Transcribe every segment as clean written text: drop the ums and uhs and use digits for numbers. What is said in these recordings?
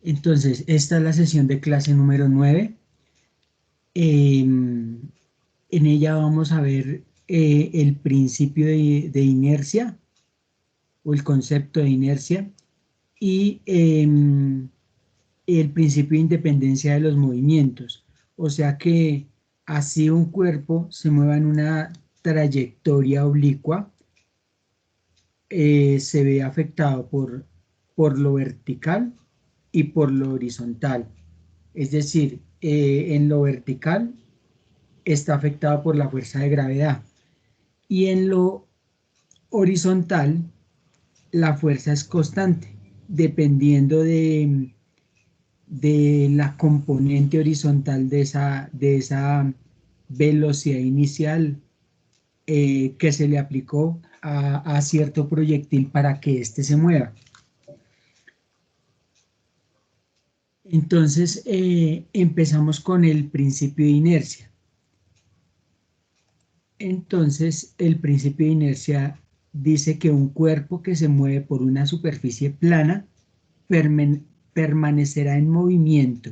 Entonces, esta es la sesión de clase número 9. En ella vamos a ver el principio de inercia o el concepto de inercia y el principio de independencia de los movimientos. O sea que así un cuerpo se mueva en una trayectoria oblicua, se ve afectado por lo vertical y por lo horizontal. Es decir, en lo vertical está afectado por la fuerza de gravedad y en lo horizontal la fuerza es constante, dependiendo de la componente horizontal de esa velocidad inicial que se le aplicó a cierto proyectil para que éste se mueva. Entonces, empezamos con el principio de inercia. Entonces, el principio de inercia dice que un cuerpo que se mueve por una superficie plana permanecerá en movimiento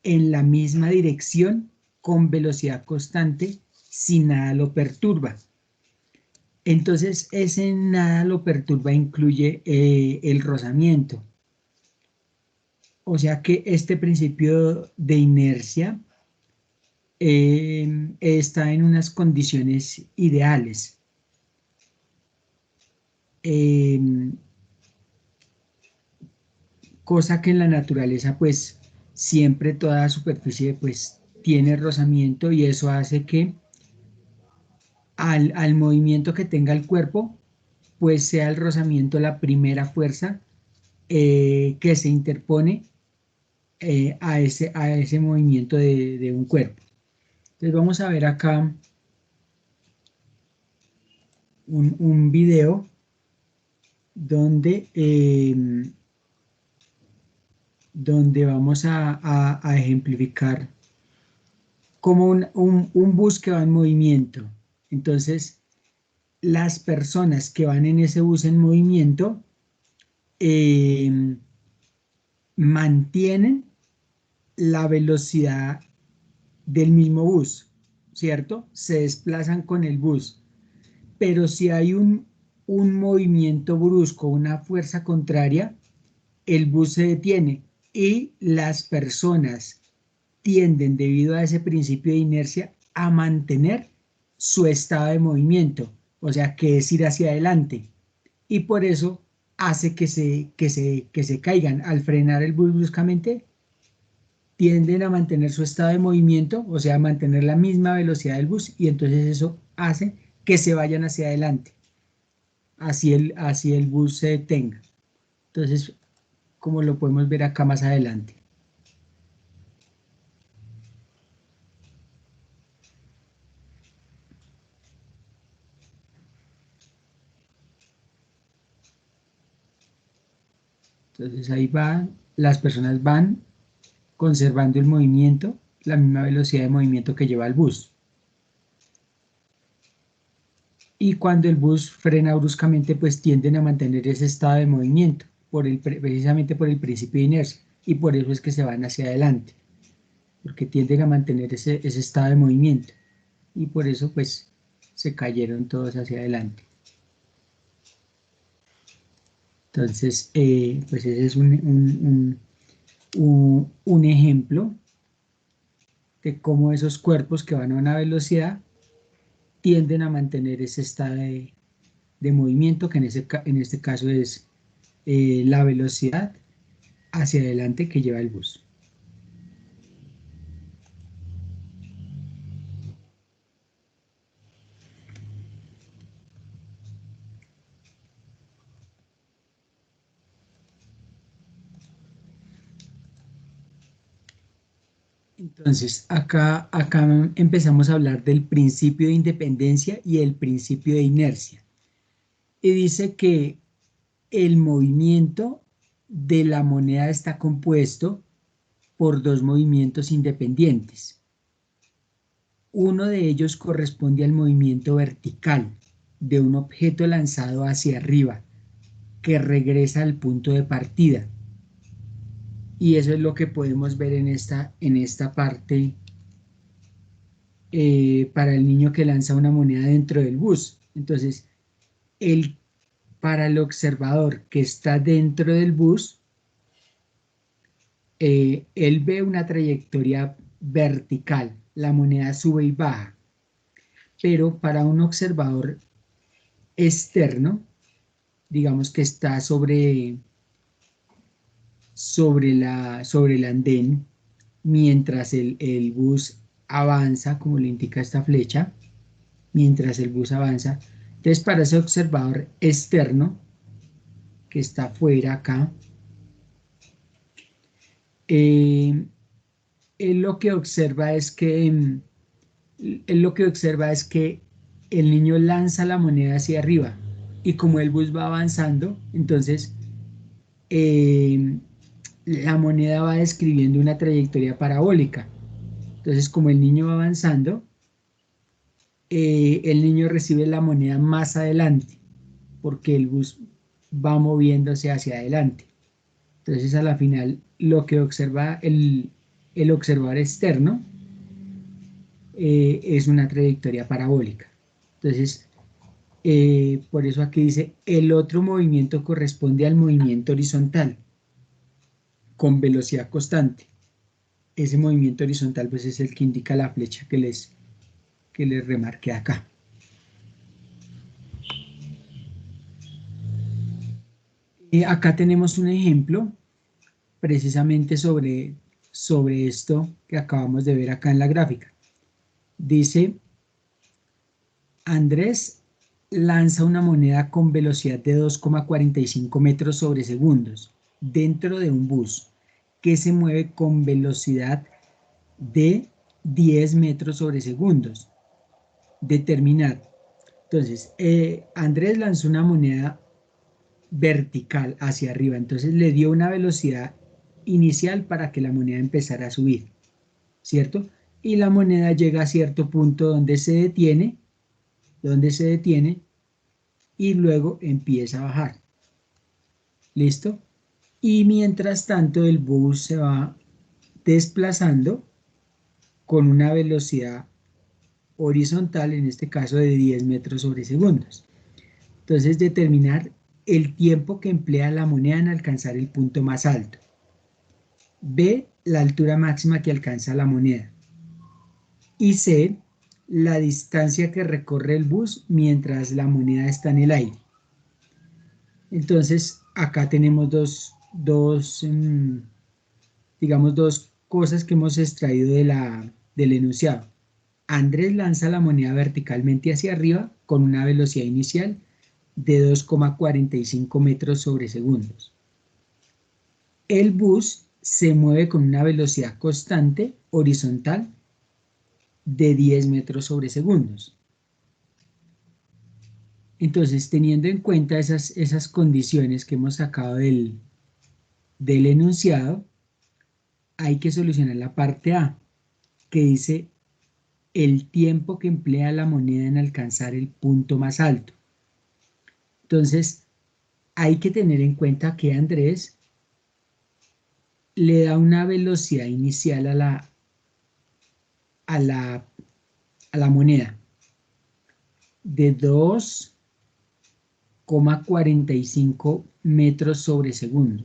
en la misma dirección con velocidad constante si nada lo perturba. Entonces, ese nada lo perturba incluye el rozamiento. O sea que este principio de inercia está en unas condiciones ideales. Eh, Cosa que en la naturaleza pues siempre toda superficie pues tiene rozamiento y eso hace que al movimiento que tenga el cuerpo pues sea el rozamiento la primera fuerza que se interpone a ese movimiento de un cuerpo. Entonces vamos a ver acá un video donde, donde vamos a ejemplificar como un bus que va en movimiento. Entonces, las personas que van en ese bus en movimiento eh, mantienen la velocidad del mismo bus, ¿cierto? Se desplazan con el bus. Pero si hay un movimiento brusco, una fuerza contraria, el bus se detiene y las personas tienden, debido a ese principio de inercia, a mantener su estado de movimiento, o sea, que es ir hacia adelante. Y por eso hace que se caigan. Al frenar el bus bruscamente, tienden a mantener su estado de movimiento, o sea, a mantener la misma velocidad del bus, y entonces eso hace que se vayan hacia adelante, así el bus se detenga. Entonces, como lo podemos ver acá más adelante. Entonces ahí las personas van conservando el movimiento, la misma velocidad de movimiento que lleva el bus. Y cuando el bus frena bruscamente, pues tienden a mantener ese estado de movimiento, precisamente por el principio de inercia, y por eso es que se van hacia adelante, porque tienden a mantener ese estado de movimiento, y por eso pues se cayeron todos hacia adelante. Entonces, pues ese es un ejemplo de cómo esos cuerpos que van a una velocidad tienden a mantener ese estado de movimiento, que en este caso es la velocidad hacia adelante que lleva el bus. Entonces, acá empezamos a hablar del principio de independencia y el principio de inercia. Y dice que el movimiento de la moneda está compuesto por dos movimientos independientes. Uno de ellos corresponde al movimiento vertical de un objeto lanzado hacia arriba, que regresa al punto de partida. Y eso es lo que podemos ver en esta parte para el niño que lanza una moneda dentro del bus. Entonces, para el observador que está dentro del bus, él ve una trayectoria vertical, la moneda sube y baja, pero para un observador externo, digamos que está sobre el andén, mientras el bus avanza, como le indica esta flecha, mientras el bus avanza. Entonces, para ese observador externo, que está afuera acá, eh, él lo que observa es que, él lo que observa es que el niño lanza la moneda hacia arriba y como el bus va avanzando, entonces eh, la moneda va describiendo una trayectoria parabólica. Entonces, como el niño va avanzando, el niño recibe la moneda más adelante, porque el bus va moviéndose hacia adelante. Entonces, a la final, lo que observa el observador externo es una trayectoria parabólica. Entonces, por eso aquí dice, el otro movimiento corresponde al movimiento horizontal con velocidad constante. Ese movimiento horizontal pues es el que indica la flecha que les remarqué acá. Acá tenemos un ejemplo precisamente sobre esto que acabamos de ver acá en la gráfica. Dice, Andrés lanza una moneda con velocidad de 2,45 metros sobre segundos dentro de un bus que se mueve con velocidad de 10 metros sobre segundos. Determinar. Entonces, Andrés lanzó una moneda vertical hacia arriba, entonces le dio una velocidad inicial para que la moneda empezara a subir, ¿cierto? Y la moneda llega a cierto punto donde se detiene y luego empieza a bajar. ¿Listo? Y mientras tanto el bus se va desplazando con una velocidad horizontal, en este caso de 10 metros sobre segundos. Entonces, determinar el tiempo que emplea la moneda en alcanzar el punto más alto. B, la altura máxima que alcanza la moneda. Y C, la distancia que recorre el bus mientras la moneda está en el aire. Entonces, acá tenemos digamos, dos cosas que hemos extraído del enunciado. Andrés lanza la moneda verticalmente hacia arriba con una velocidad inicial de 2,45 metros sobre segundos. El bus se mueve con una velocidad constante horizontal de 10 metros sobre segundos. Entonces, teniendo en cuenta esas condiciones que hemos sacado del enunciado, hay que solucionar la parte A, que dice el tiempo que emplea la moneda en alcanzar el punto más alto. Entonces, hay que tener en cuenta que Andrés le da una velocidad inicial a la moneda de 2,45 metros sobre segundo.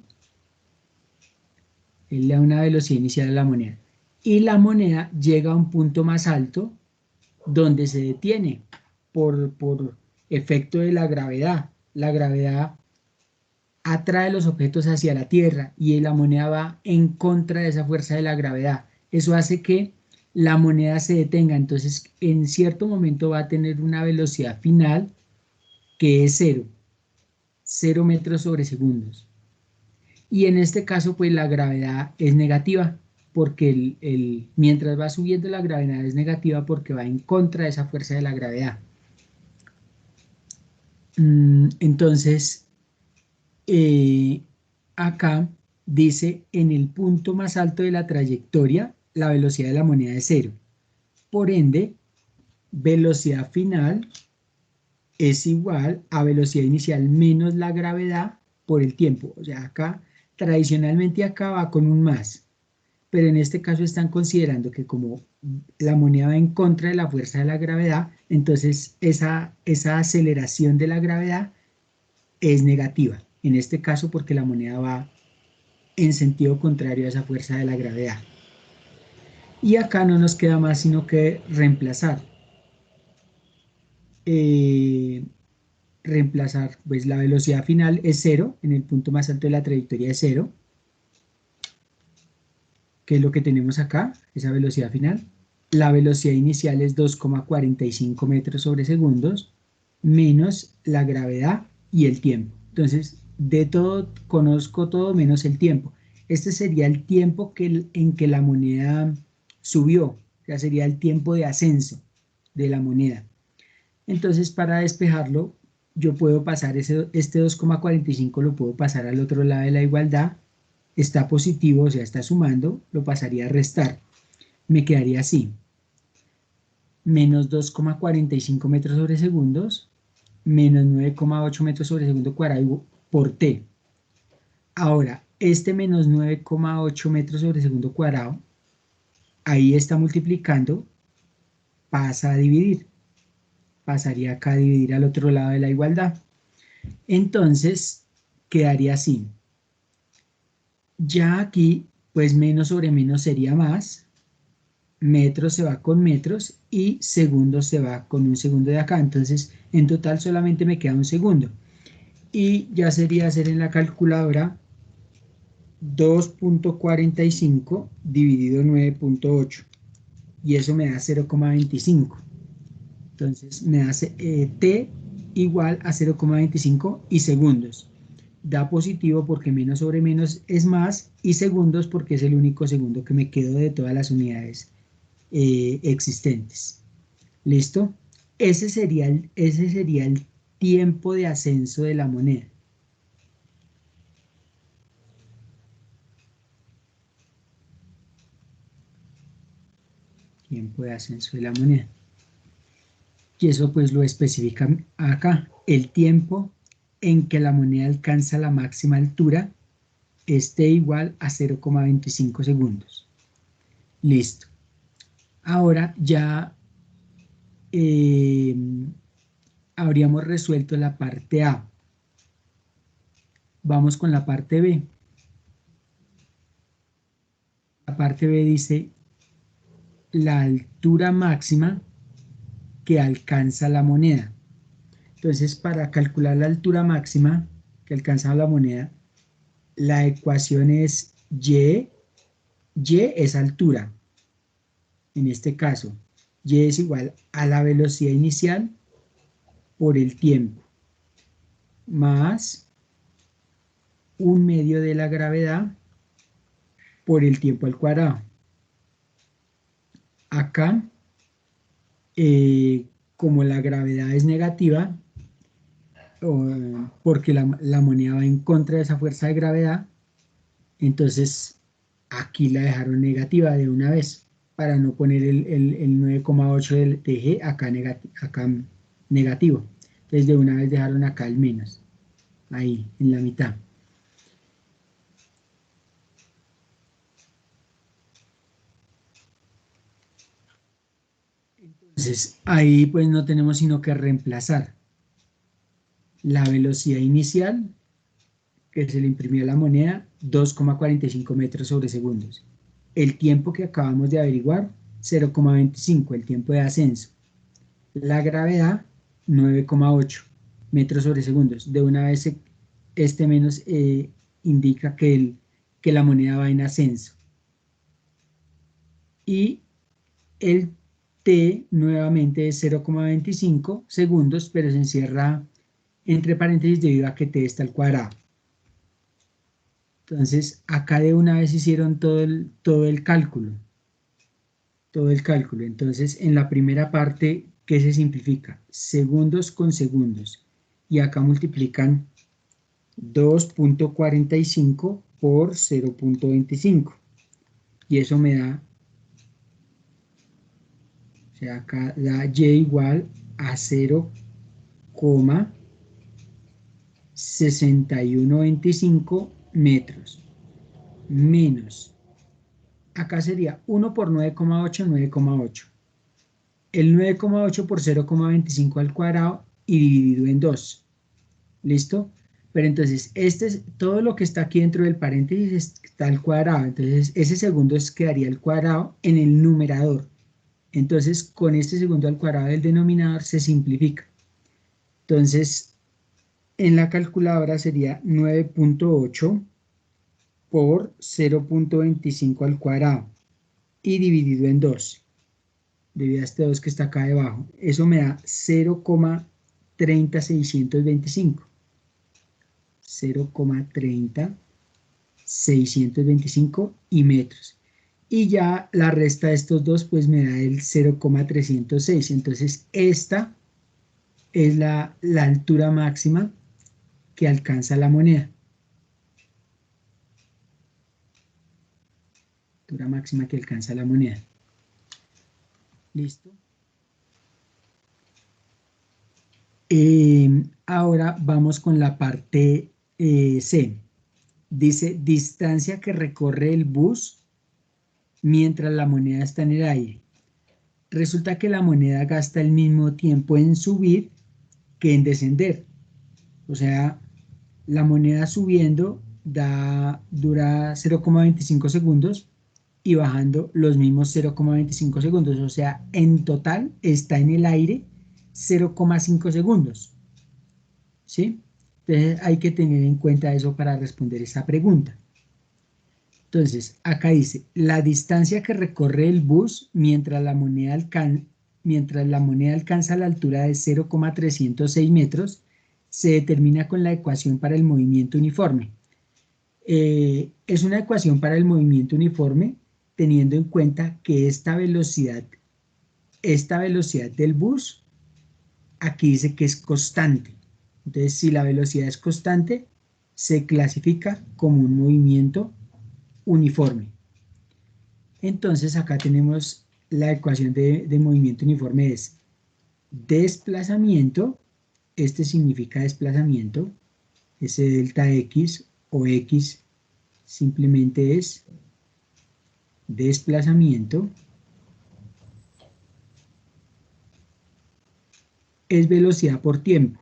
Él le da una velocidad inicial a la moneda. Y la moneda llega a un punto más alto donde se detiene por efecto de la gravedad. La gravedad atrae los objetos hacia la Tierra y la moneda va en contra de esa fuerza de la gravedad. Eso hace que la moneda se detenga, entonces en cierto momento va a tener una velocidad final que es 0 metros sobre segundos. Y en este caso, pues la gravedad es negativa, porque mientras va subiendo la gravedad es negativa porque va en contra de esa fuerza de la gravedad. Entonces, acá dice, en el punto más alto de la trayectoria, la velocidad de la moneda es 0. Por ende, velocidad final es igual a velocidad inicial menos la gravedad por el tiempo. O sea, acá Tradicionalmente acá va con un más, pero en este caso están considerando que como la moneda va en contra de la fuerza de la gravedad, entonces esa aceleración de la gravedad es negativa. En este caso porque la moneda va en sentido contrario a esa fuerza de la gravedad. Y acá no nos queda más sino que reemplazar. Eh, reemplazar, pues la velocidad final es cero, en el punto más alto de la trayectoria es cero, que es lo que tenemos acá, esa velocidad final. La velocidad inicial es 2,45 metros sobre segundos, menos la gravedad y el tiempo. Entonces, de todo, conozco todo menos el tiempo. Este sería el tiempo en que la moneda subió, o sea, sería el tiempo de ascenso de la moneda. Entonces, para despejarlo, yo puedo pasar este 2,45, lo puedo pasar al otro lado de la igualdad, está positivo, o sea, está sumando, lo pasaría a restar. Me quedaría así, menos 2,45 metros sobre segundos, menos 9,8 metros sobre segundo cuadrado por t. Ahora, este menos 9,8 metros sobre segundo cuadrado, ahí está multiplicando, pasa a dividir. Pasaría acá a dividir al otro lado de la igualdad. Entonces, quedaría así. Ya aquí, pues menos sobre menos sería más, metros se va con metros y segundos se va con un segundo de acá. Entonces, en total solamente me queda un segundo. Y ya sería hacer en la calculadora 2,45 dividido 9,8 y eso me da 0,25. Entonces me hace t igual a 0,25 y segundos. Da positivo porque menos sobre menos es más y segundos porque es el único segundo que me quedo de todas las unidades existentes. ¿Listo? Ese sería el tiempo de ascenso de la moneda. Tiempo de ascenso de la moneda. Y eso pues lo especifican acá. El tiempo en que la moneda alcanza la máxima altura esté igual a 0,25 segundos. Listo. Ahora ya eh, habríamos resuelto la parte A. Vamos con la parte B. La parte B dice la altura máxima que alcanza la moneda. Entonces, para calcular la altura máxima que alcanza la moneda, la ecuación es y es altura. En este caso, y es igual a la velocidad inicial por el tiempo, más un medio de la gravedad por el tiempo al cuadrado. Acá, como la gravedad es negativa, porque la moneda va en contra de esa fuerza de gravedad, entonces aquí la dejaron negativa de una vez, para no poner el 9,8 del TG acá negativo. Entonces de una vez dejaron acá el menos, ahí en la mitad. Entonces ahí pues no tenemos sino que reemplazar la velocidad inicial que se le imprimió a la moneda, 2,45 metros sobre segundos. El tiempo que acabamos de averiguar, 0,25, el tiempo de ascenso. La gravedad, 9,8 metros sobre segundos. De una vez este menos indica que la moneda va en ascenso. Y el t nuevamente es 0,25 segundos, pero se encierra entre paréntesis debido a que t está al cuadrado. Entonces, acá de una vez hicieron todo el cálculo. Todo el cálculo. Entonces, en la primera parte, ¿qué se simplifica? Segundos con segundos. Y acá multiplican 2,45 por 0,25. Y eso me da, o sea, acá da y igual a 0,6125 metros. menos, acá sería 1 por 9,8, 9,8. El 9,8 por 0,25 al cuadrado y dividido en 2. ¿Listo? Pero entonces, todo lo que está aquí dentro del paréntesis está al cuadrado. Entonces, ese segundo quedaría al cuadrado en el numerador. Entonces, con este segundo al cuadrado del denominador se simplifica. Entonces, en la calculadora sería 9,8 por 0,25 al cuadrado y dividido en 2. Debido a este 2 que está acá debajo. Eso me da 0,30625. 0,30625 y metros. Y ya la resta de estos dos pues me da el 0,306. Entonces esta es la altura máxima que alcanza la moneda. Altura máxima que alcanza la moneda. ¿Listo? Ahora vamos con la parte C. Dice, distancia que recorre el bus mientras la moneda está en el aire. Resulta que la moneda gasta el mismo tiempo en subir que en descender. O sea, la moneda subiendo dura 0,25 segundos y bajando los mismos 0,25 segundos. O sea, en total está en el aire 0,5 segundos. ¿Sí? Entonces hay que tener en cuenta eso para responder esa pregunta. Entonces, acá dice, la distancia que recorre el bus mientras la moneda alcanza la altura de 0,306 metros se determina con la ecuación para el movimiento uniforme. Es una ecuación para el movimiento uniforme teniendo en cuenta que esta velocidad del bus, aquí dice que es constante. Entonces, si la velocidad es constante, se clasifica como un movimiento uniforme. Entonces, acá tenemos la ecuación de movimiento uniforme es desplazamiento, este significa desplazamiento, ese delta X o X simplemente es desplazamiento, es velocidad por tiempo.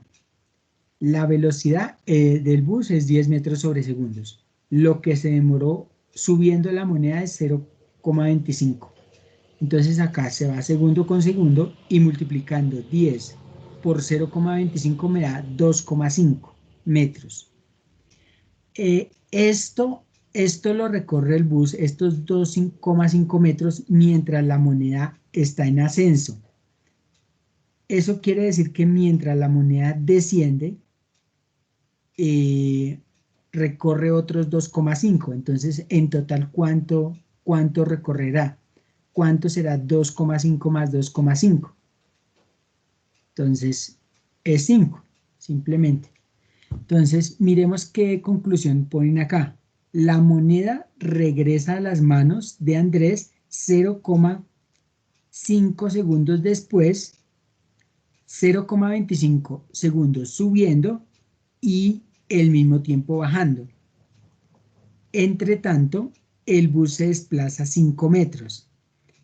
La velocidad del bus es 10 metros sobre segundos. Lo que se demoró subiendo la moneda es 0,25. Entonces acá se va segundo con segundo y multiplicando 10 por 0,25 me da 2,5 metros. Esto lo recorre el bus, estos 2,5 metros, mientras la moneda está en ascenso. Eso quiere decir que mientras la moneda desciende, recorre otros 2,5. Entonces, en total, ¿cuánto recorrerá? ¿Cuánto será 2,5 más 2,5? Entonces, es 5, simplemente. Entonces, miremos qué conclusión ponen acá. La moneda regresa a las manos de Andrés 0,5 segundos después, 0,25 segundos subiendo y el mismo tiempo bajando. Entre tanto, el bus se desplaza 5 metros.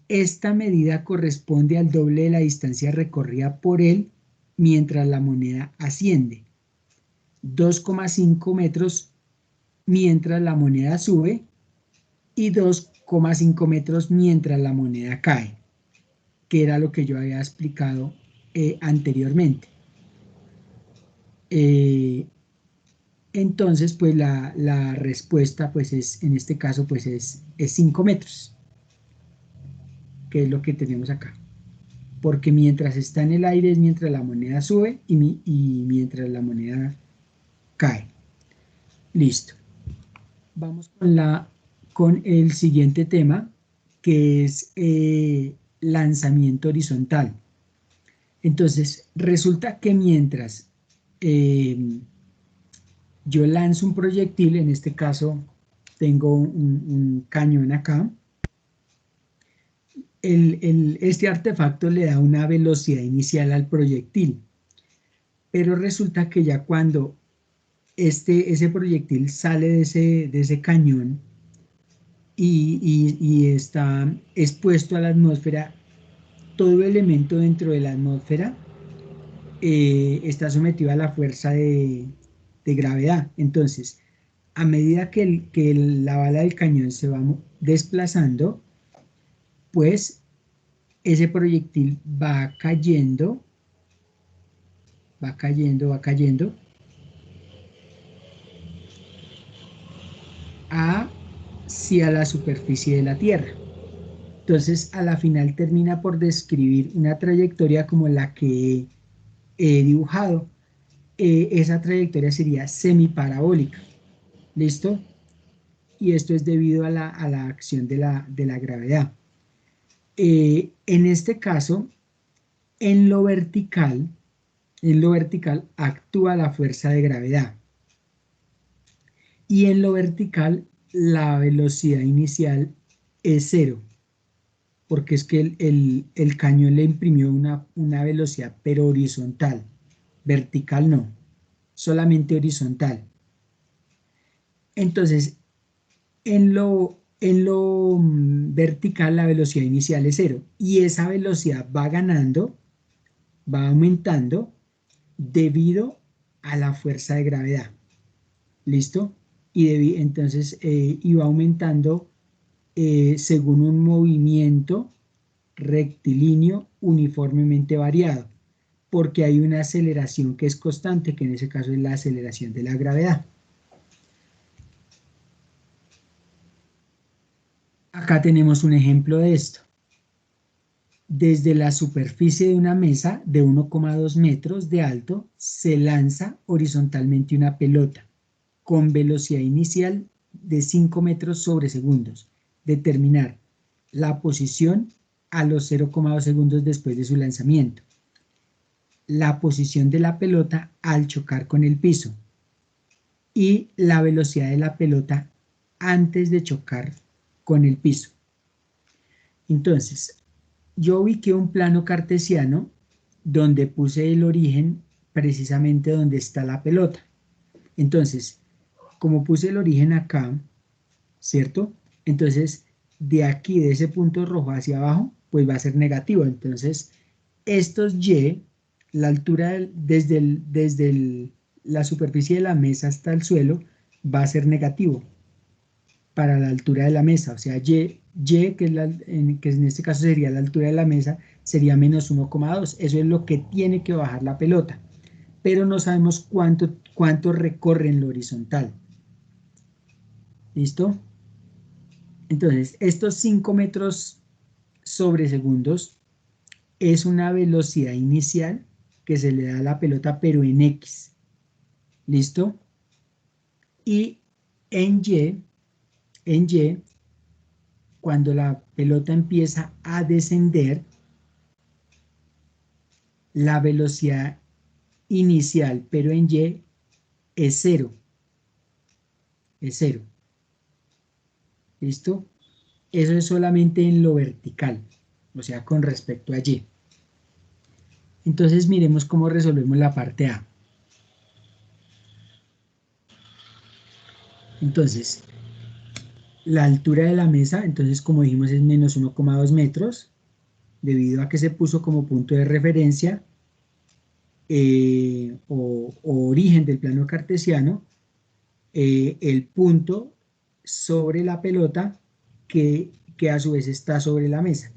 Esta medida corresponde al doble de la distancia recorrida por él mientras la moneda asciende. 2,5 metros mientras la moneda sube y 2,5 metros mientras la moneda cae, que era lo que yo había explicado anteriormente. Entonces, pues la respuesta, pues es, en este caso, pues es 5 metros, que es lo que tenemos acá. Porque mientras está en el aire es mientras la moneda sube y mientras la moneda cae. Listo. Vamos con el siguiente tema, que es lanzamiento horizontal. Entonces, resulta que mientras yo lanzo un proyectil, en este caso tengo un cañón acá, este artefacto le da una velocidad inicial al proyectil, pero resulta que ya cuando ese proyectil sale de ese cañón, y está expuesto a la atmósfera. Todo elemento dentro de la atmósfera está sometido a la fuerza de gravedad. Entonces, a medida que la bala del cañón se va desplazando, pues ese proyectil va cayendo, va cayendo, va cayendo hacia la superficie de la Tierra. Entonces, a la final termina por describir una trayectoria como la que he dibujado. Esa trayectoria sería semiparabólica. ¿Listo? Y esto es debido a la acción de la gravedad. En este caso, en en lo vertical actúa la fuerza de gravedad. Y en lo vertical, la velocidad inicial es cero, porque es que el cañón le imprimió una velocidad, pero horizontal, vertical no, solamente horizontal. Entonces, en lo vertical la velocidad inicial es cero y esa velocidad va ganando, va aumentando debido a la fuerza de gravedad. ¿Listo? Entonces iba aumentando según un movimiento rectilíneo uniformemente variado, porque hay una aceleración que es constante, que en ese caso es la aceleración de la gravedad. Acá tenemos un ejemplo de esto. Desde la superficie de una mesa de 1,2 metros de alto se lanza horizontalmente una pelota con velocidad inicial de 5 metros sobre segundos. Determinar la posición a los 0,2 segundos después de su lanzamiento. La posición de la pelota al chocar con el piso y la velocidad de la pelota antes de chocar con el piso. Entonces, yo ubiqué un plano cartesiano donde puse el origen precisamente donde está la pelota. Entonces, como puse el origen acá, ¿cierto? Entonces, de aquí, de ese punto rojo hacia abajo, pues va a ser negativo. Entonces, estos Y, la altura la superficie de la mesa hasta el suelo, va a ser negativo para la altura de la mesa. O sea, Y que en este caso sería la altura de la mesa, sería menos 1,2. Eso es lo que tiene que bajar la pelota. Pero no sabemos cuánto recorre en lo horizontal. ¿Listo? Entonces, estos 5 metros sobre segundos es una velocidad inicial que se le da a la pelota, pero en X. ¿Listo? Y en Y, cuando la pelota empieza a descender, la velocidad inicial, pero en Y, es cero. Es cero. ¿Listo? Eso es solamente en lo vertical, o sea, con respecto a Y. Entonces miremos cómo resolvemos la parte A. Entonces, la altura de la mesa, entonces como dijimos es menos 1,2 metros, debido a que se puso como punto de referencia o origen del plano cartesiano, el punto sobre la pelota que a su vez está sobre la mesa.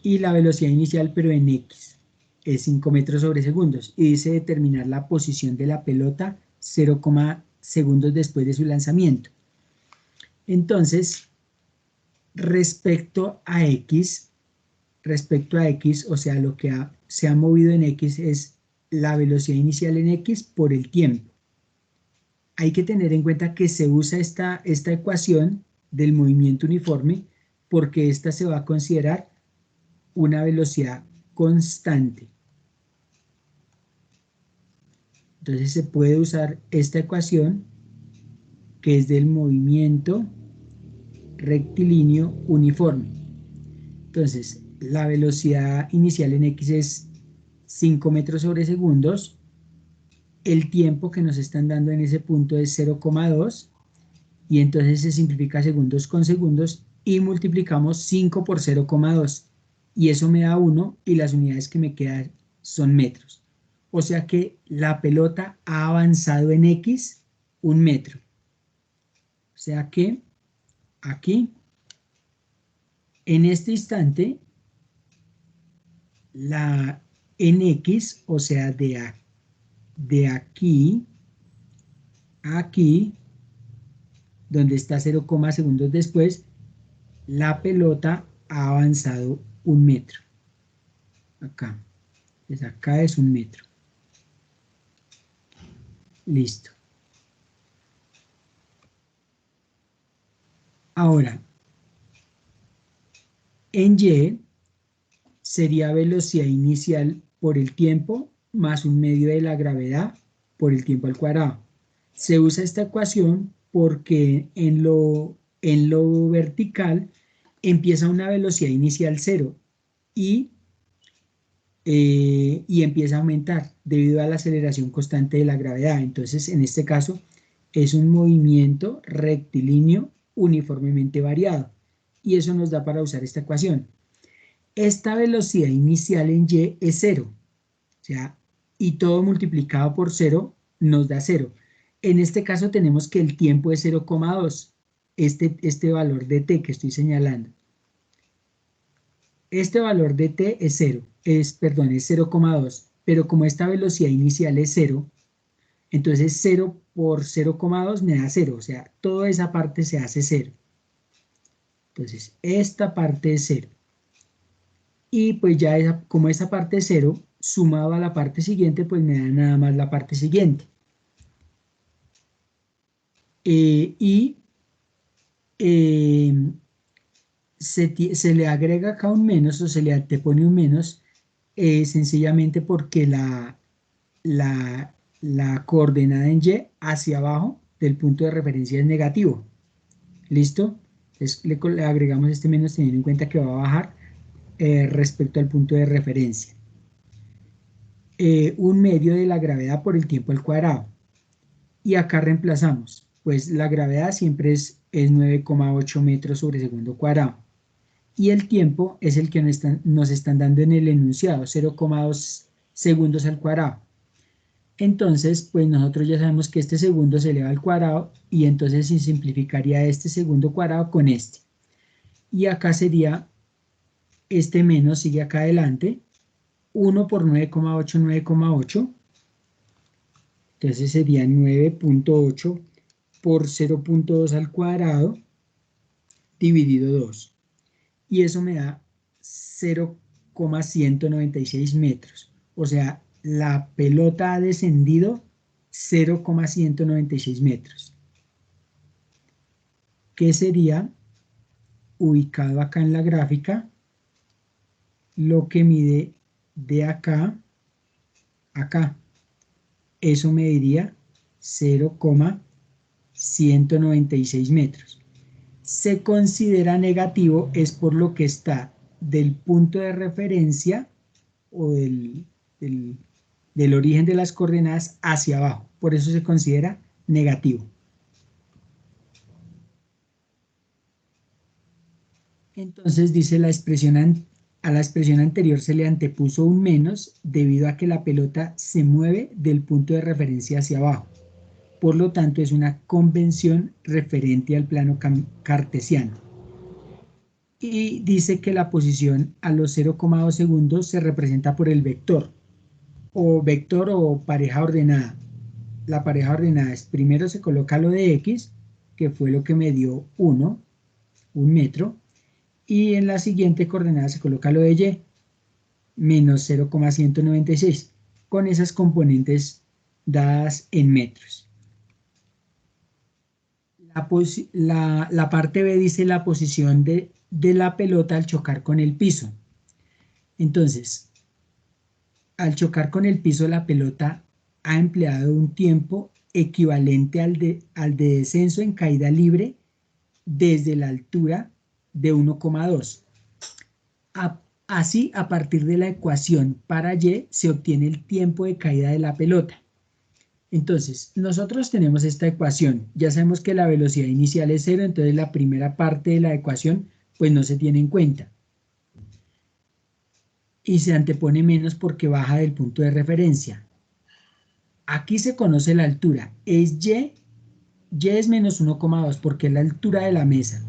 Y la velocidad inicial, pero en X, es 5 metros sobre segundos. Y dice determinar la posición de la pelota 0, segundos después de su lanzamiento. Entonces, respecto a X, o sea, lo que se ha movido en X es la velocidad inicial en X por el tiempo. Hay que tener en cuenta que se usa esta ecuación del movimiento uniforme porque esta se va a considerar una velocidad constante. Entonces se puede usar esta ecuación que es del movimiento rectilíneo uniforme. Entonces, la velocidad inicial en X es 5 metros sobre segundos. El tiempo que nos están dando en ese punto es 0,2 y entonces se simplifica segundos con segundos y multiplicamos 5 por 0,2 y eso me da 1 y las unidades que me quedan son metros. O sea que la pelota ha avanzado en X 1 metro. O sea que aquí, en este instante, la en X, o sea, de aquí a aquí, donde está 0, segundos después, la pelota ha avanzado 1 metro. Acá. Pues acá es 1 metro. Listo. Ahora, en Y sería velocidad inicial por el tiempo más 1 medio de la gravedad por el tiempo al cuadrado. Se usa esta ecuación porque en lo vertical empieza una velocidad inicial 0 y empieza a aumentar debido a la aceleración constante de la gravedad. Entonces, en este caso, es un movimiento rectilíneo uniformemente variado. Y eso nos da para usar esta ecuación. Esta velocidad inicial en Y es 0. O sea, y todo multiplicado por 0 nos da 0. En este caso tenemos que el tiempo es 0,2. Este valor de t que estoy señalando. Este valor de t es 0, es 0,2, pero como esta velocidad inicial es 0, entonces 0 por 0,2 me da 0, o sea, toda esa parte se hace 0. Entonces, esta parte es 0. Y pues ya como esa parte es 0, sumado a la parte siguiente, pues me da nada más la parte siguiente. Y se le agrega acá un menos o se le antepone un menos sencillamente porque la coordenada en Y hacia abajo del punto de referencia es negativo. ¿Listo? Entonces le agregamos este menos teniendo en cuenta que va a bajar respecto al punto de referencia. 1 medio de la gravedad por el tiempo al cuadrado. Y acá reemplazamos, pues la gravedad siempre es 9,8 metros sobre segundo cuadrado. Y el tiempo es el que nos están dando en el enunciado, 0,2 segundos al cuadrado. Entonces, pues nosotros ya sabemos que este segundo se eleva al cuadrado y entonces se simplificaría este segundo cuadrado con este. Y acá sería, este menos sigue acá adelante, 1 por 9,8, 9,8. Entonces sería 9,8 por 0,2 al cuadrado dividido 2. Y eso me da 0,196 metros. O sea, la pelota ha descendido 0,196 metros. Que sería, ubicado acá en la gráfica, lo que mide de acá a acá. Eso mediría 0,196 metros. Se considera negativo es por lo que está del punto de referencia o del origen de las coordenadas hacia abajo. Por eso se considera negativo. Entonces dice a la expresión anterior se le antepuso un menos debido a que la pelota se mueve del punto de referencia hacia abajo. Por lo tanto, es una convención referente al plano cartesiano. Y dice que la posición a los 0,2 segundos se representa por el vector o pareja ordenada. La pareja ordenada es, primero se coloca lo de X, que fue lo que me dio 1 metro, y en la siguiente coordenada se coloca lo de Y, menos 0,196, con esas componentes dadas en metros. La parte B dice la posición de la pelota al chocar con el piso. Entonces, al chocar con el piso, la pelota ha empleado un tiempo equivalente al de descenso en caída libre desde la altura de 1,2. Así, a partir de la ecuación para Y, se obtiene el tiempo de caída de la pelota. Entonces, nosotros tenemos esta ecuación. Ya sabemos que la velocidad inicial es 0, entonces la primera parte de la ecuación pues no se tiene en cuenta. Y se antepone menos porque baja del punto de referencia. Aquí se conoce la altura. Es y es menos 1,2 porque es la altura de la mesa.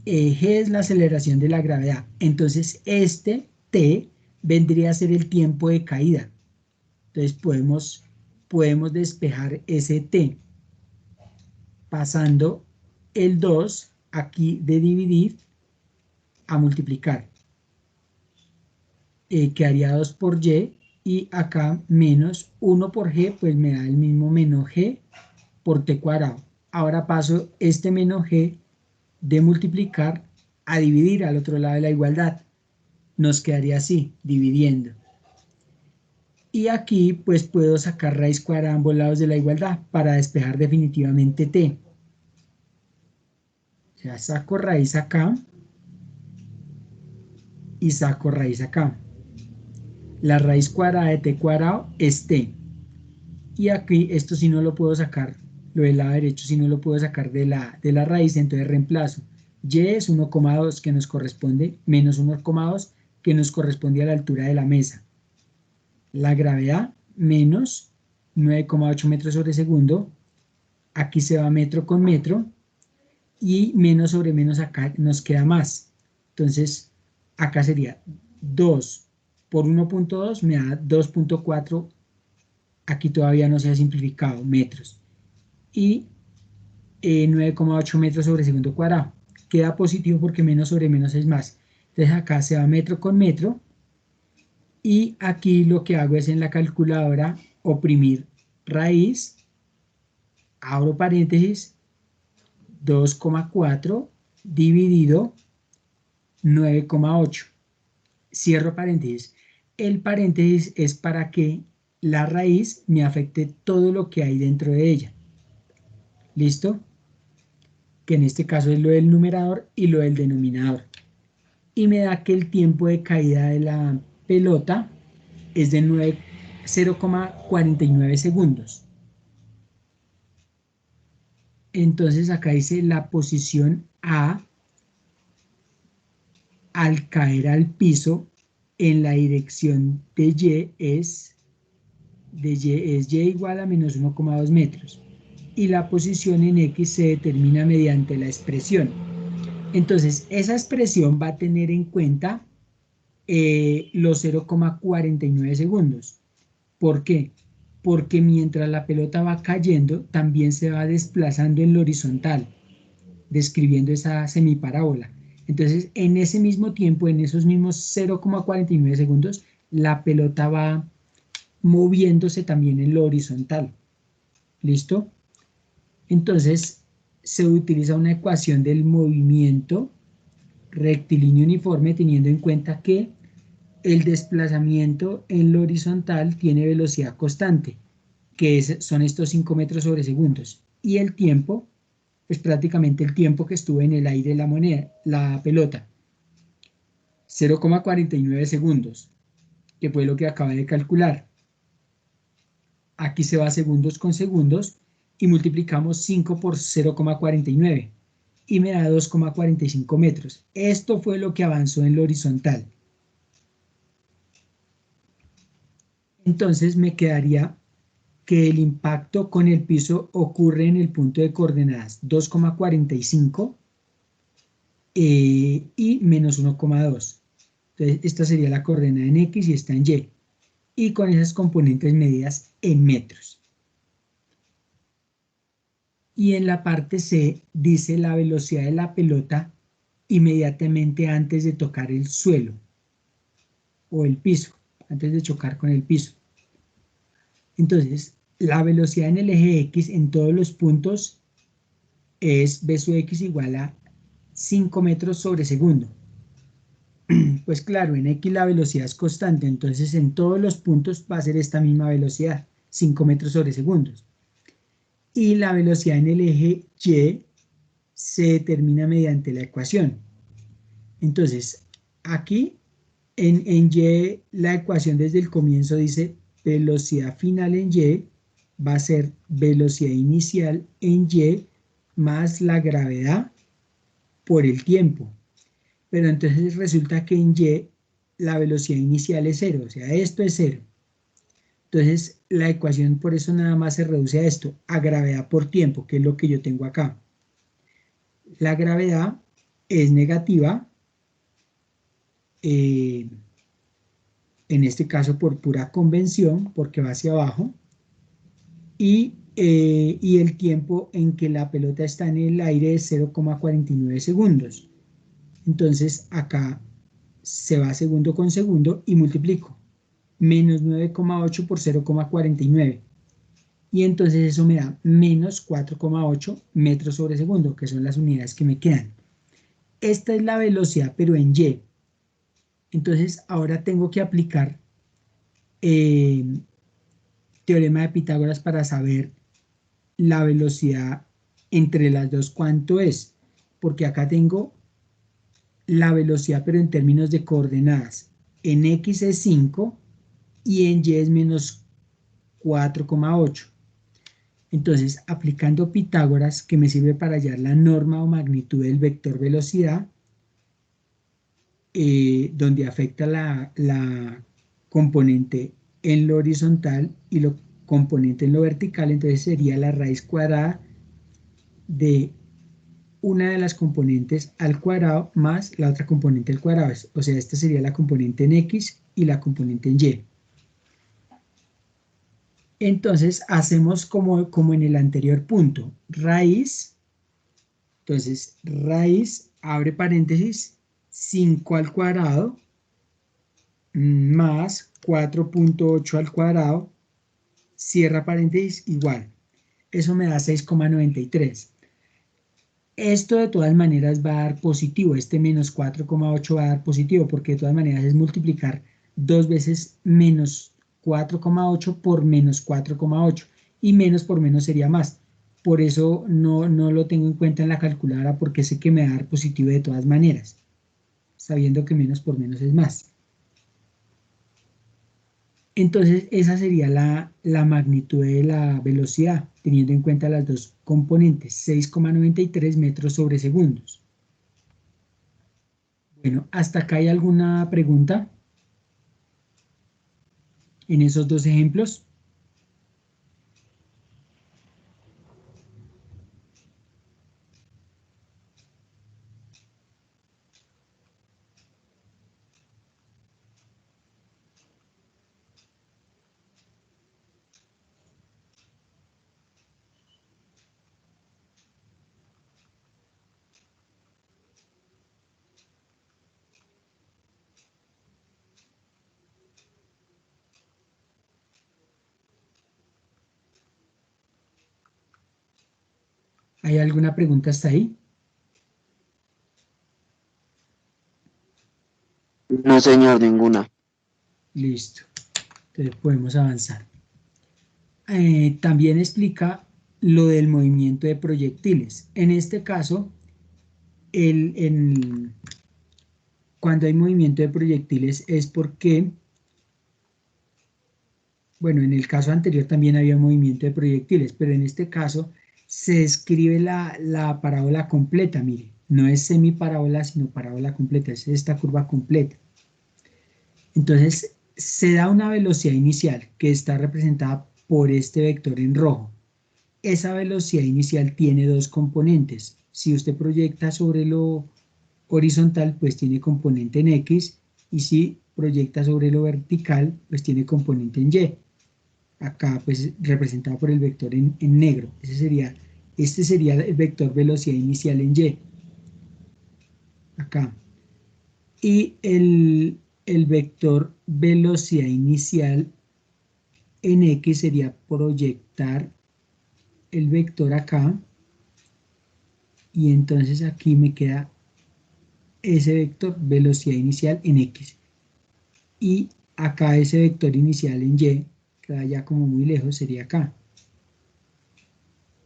G es la aceleración de la gravedad. Entonces, este t vendría a ser el tiempo de caída. Entonces, podemos despejar ese t pasando el 2 aquí de dividir a multiplicar. Quedaría 2 por y acá menos 1 por g, pues me da el mismo menos g por t cuadrado. Ahora paso este menos g de multiplicar a dividir al otro lado de la igualdad. Nos quedaría así, dividiendo. Y aquí pues puedo sacar raíz cuadrada a ambos lados de la igualdad para despejar definitivamente t. O sea, saco raíz acá y saco raíz acá. La raíz cuadrada de t cuadrado es t. Y aquí esto sí no lo puedo sacar, lo del lado derecho sí no lo puedo sacar de la raíz, entonces reemplazo. Y es 1,2 que nos corresponde, menos 1,2 que nos corresponde a la altura de la mesa. La gravedad menos 9,8 metros sobre segundo. Aquí se va metro con metro. Y menos sobre menos acá nos queda más. Entonces, acá sería 2 por 1,2 me da 2,4. Aquí todavía no se ha simplificado, metros. Y 9,8 metros sobre segundo cuadrado. Queda positivo porque menos sobre menos es más. Entonces acá se va metro con metro. Y aquí lo que hago es en la calculadora oprimir raíz, abro paréntesis, 2,4 dividido 9,8. Cierro paréntesis. El paréntesis es para que la raíz me afecte todo lo que hay dentro de ella. ¿Listo? Que en este caso es lo del numerador y lo del denominador. Y me da que el tiempo de caída de la pelota es de 0,49 segundos. Entonces acá dice la posición A al caer al piso en la dirección de Y es y igual a menos 1,2 metros. Y la posición en X se determina mediante la expresión. Entonces, esa expresión va a tener en cuenta los 0,49 segundos. ¿Por qué? Porque mientras la pelota va cayendo, también se va desplazando en lo horizontal, describiendo esa semiparábola. Entonces, en ese mismo tiempo, en esos mismos 0,49 segundos, la pelota va moviéndose también en lo horizontal. ¿Listo? Entonces, se utiliza una ecuación del movimiento rectilíneo uniforme teniendo en cuenta que el desplazamiento en lo horizontal tiene velocidad constante, que son estos 5 metros sobre segundos. Y el tiempo, pues prácticamente el tiempo que estuvo en el aire la pelota, 0,49 segundos, que fue lo que acabé de calcular. Aquí se va segundos con segundos y multiplicamos 5 por 0,49 y me da 2,45 metros. Esto fue lo que avanzó en lo horizontal. Entonces me quedaría que el impacto con el piso ocurre en el punto de coordenadas 2,45 y menos 1,2. Entonces esta sería la coordenada en X y esta en Y. Y con esas componentes medidas en metros. Y en la parte C dice la velocidad de la pelota inmediatamente antes de tocar el suelo o el piso, antes de chocar con el piso. Entonces, la velocidad en el eje X en todos los puntos es v sub x igual a 5 metros sobre segundo. Pues claro, en X la velocidad es constante, entonces en todos los puntos va a ser esta misma velocidad, 5 metros sobre segundos. Y la velocidad en el eje Y se determina mediante la ecuación. Entonces, aquí en Y la ecuación desde el comienzo dice velocidad final en Y va a ser velocidad inicial en Y más la gravedad por el tiempo. Pero entonces resulta que en Y la velocidad inicial es cero, o sea, esto es cero. Entonces la ecuación por eso nada más se reduce a esto, a gravedad por tiempo, que es lo que yo tengo acá. La gravedad es negativa, en este caso por pura convención, porque va hacia abajo, y el tiempo en que la pelota está en el aire es 0,49 segundos. Entonces acá se va segundo con segundo y multiplico. Menos 9,8 por 0,49. Y entonces eso me da menos 4,8 metros sobre segundo, que son las unidades que me quedan. Esta es la velocidad, pero en Y. Entonces ahora tengo que aplicar eh, teorema de Pitágoras para saber la velocidad entre las dos cuánto es. Porque acá tengo la velocidad, pero en términos de coordenadas. En X es 5 y en Y es menos 4,8. Entonces, aplicando Pitágoras, que me sirve para hallar la norma o magnitud del vector velocidad, donde afecta la componente en lo horizontal y lo componente en lo vertical, entonces sería la raíz cuadrada de una de las componentes al cuadrado más la otra componente al cuadrado. O sea, esta sería la componente en X y la componente en Y. Entonces, hacemos como en el anterior punto. Raíz, entonces, raíz, abre paréntesis, 5 al cuadrado más 4,8 al cuadrado, cierra paréntesis, igual. Eso me da 6,93. Esto de todas maneras va a dar positivo, este menos 4,8 va a dar positivo, porque de todas maneras es multiplicar dos veces menos 4,8 por menos 4,8, y menos por menos sería más. Por eso no lo tengo en cuenta en la calculadora, porque sé que me va a dar positivo de todas maneras, sabiendo que menos por menos es más. Entonces esa sería la magnitud de la velocidad, teniendo en cuenta las dos componentes, 6,93 metros sobre segundos. Bueno, ¿hasta acá hay alguna pregunta en esos dos ejemplos? ¿Hay alguna pregunta hasta ahí? No, señor, ninguna. Listo, entonces podemos avanzar. También explica lo del movimiento de proyectiles. En este caso, cuando hay movimiento de proyectiles es porque, bueno, en el caso anterior también había movimiento de proyectiles, pero en este caso se escribe la parábola completa, mire, no es semiparábola, sino parábola completa, es esta curva completa. Entonces, se da una velocidad inicial que está representada por este vector en rojo. Esa velocidad inicial tiene dos componentes. Si usted proyecta sobre lo horizontal, pues tiene componente en X, y si proyecta sobre lo vertical, pues tiene componente en Y. Acá, pues, representado por el vector en negro. Este sería el vector velocidad inicial en Y. Acá. Y el vector velocidad inicial en X sería proyectar el vector acá, y entonces aquí me queda ese vector velocidad inicial en X, y acá ese vector inicial en Y, que va ya como muy lejos, sería acá.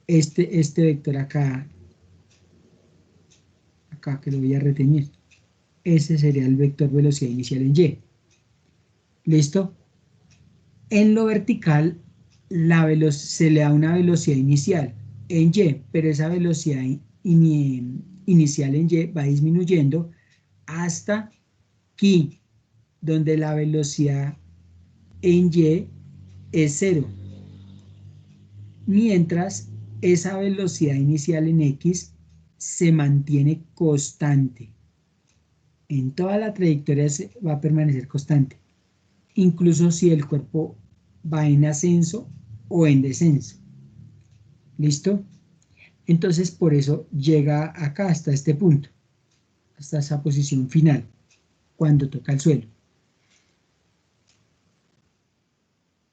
Este vector acá que lo voy a retener, ese sería el vector velocidad inicial en Y. ¿Listo? En lo vertical se le da una velocidad inicial en Y, pero esa velocidad inicial en Y va disminuyendo hasta aquí, donde la velocidad en Y es 0, mientras esa velocidad inicial en X se mantiene constante. En toda la trayectoria va a permanecer constante, incluso si el cuerpo va en ascenso o en descenso. ¿Listo? Entonces, por eso llega acá hasta este punto, hasta esa posición final, cuando toca el suelo.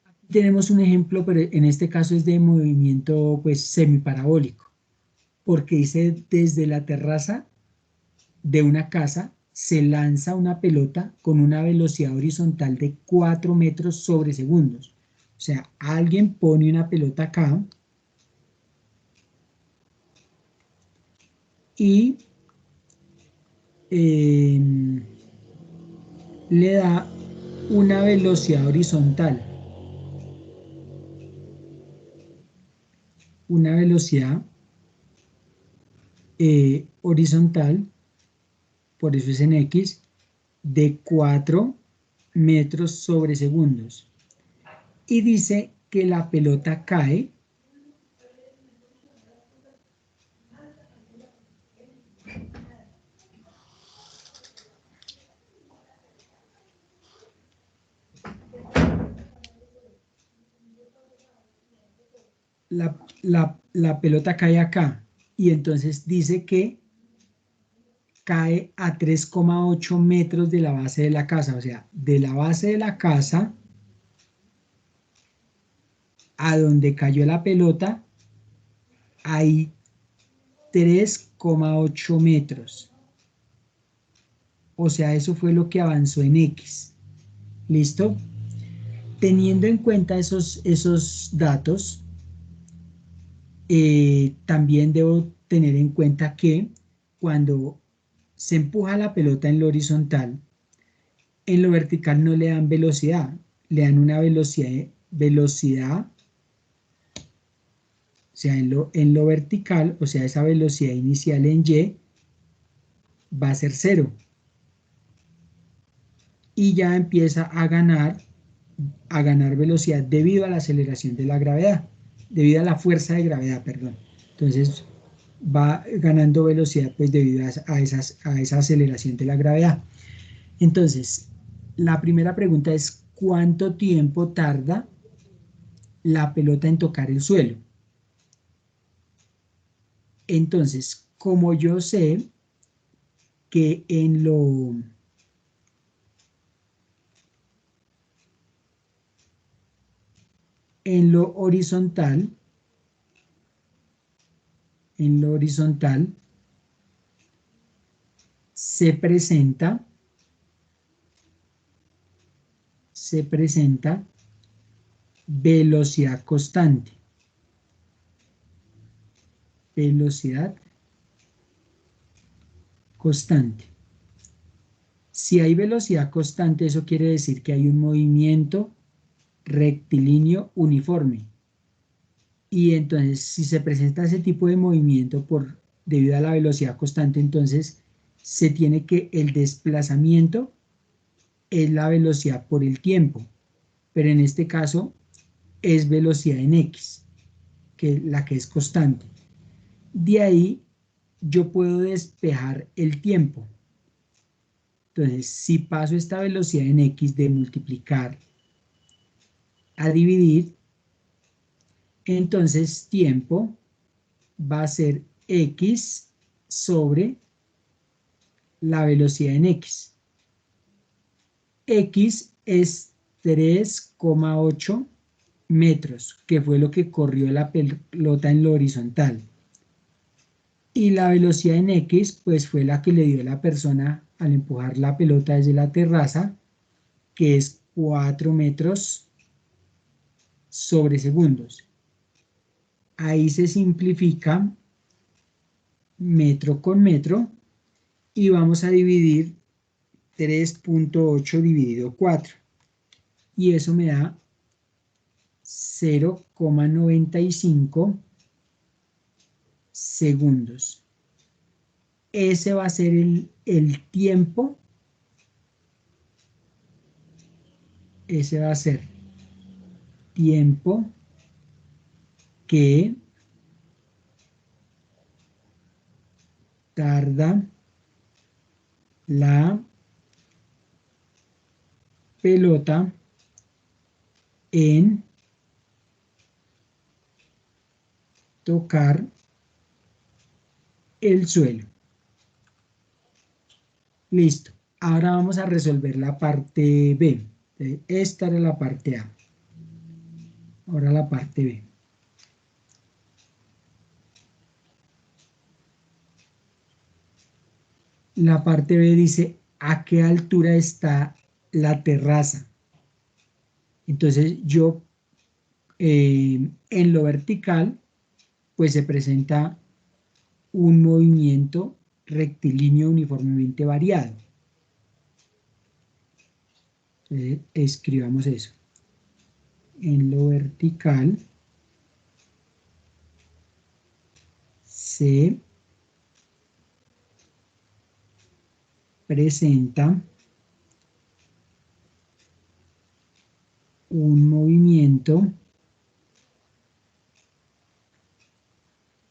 Aquí tenemos un ejemplo, pero en este caso es de movimiento pues semiparabólico, porque dice desde la terraza de una casa se lanza una pelota con una velocidad horizontal de 4 metros sobre segundos. O sea, alguien pone una pelota acá y le da una velocidad horizontal. Una velocidad horizontal, por eso es en X, de 4 metros sobre segundos. Y dice que la pelota cae la pelota cae acá y entonces dice que cae a 3,8 metros de la base de la casa, o sea, de la base de la casa a donde cayó la pelota hay 3,8 metros. O sea, eso fue lo que avanzó en X. ¿Listo? Teniendo en cuenta esos datos, también debo tener en cuenta que cuando se empuja la pelota en lo horizontal, en lo vertical no le dan velocidad, le dan una velocidad, o sea, en lo vertical, o sea, esa velocidad inicial en Y va a ser 0. Y ya empieza a ganar velocidad debido a la aceleración de la gravedad, debido a la fuerza de gravedad, perdón. Entonces va ganando velocidad pues debido a esa aceleración de la gravedad. Entonces, la primera pregunta es, ¿cuánto tiempo tarda la pelota en tocar el suelo? Entonces, como yo sé que en lo horizontal, se presenta velocidad constante. Velocidad constante. Si hay velocidad constante, eso quiere decir que hay un movimiento rectilíneo uniforme. Y entonces, si se presenta ese tipo de movimiento debido a la velocidad constante, entonces se tiene que el desplazamiento es la velocidad por el tiempo, pero en este caso es velocidad en X, que es la que es constante. De ahí yo puedo despejar el tiempo. Entonces, si paso esta velocidad en X de multiplicar a dividir, entonces tiempo va a ser X sobre la velocidad en X. X es 3,8 metros, que fue lo que corrió la pelota en lo horizontal. Y la velocidad en X, pues fue la que le dio la persona al empujar la pelota desde la terraza, que es 4 metros sobre segundos. Ahí se simplifica metro con metro y vamos a dividir 3,8 dividido 4. Y eso me da 0,95 segundos. Ese va a ser el tiempo. Ese va a ser tiempo que tarda la pelota en tocar el suelo. Listo. Ahora vamos a resolver la parte B. Esta era la parte A. Ahora la parte B. La parte B dice, ¿a qué altura está la terraza? Entonces yo, en lo vertical, pues se presenta un movimiento rectilíneo uniformemente variado. Entonces, escribamos eso. En lo vertical se presenta un movimiento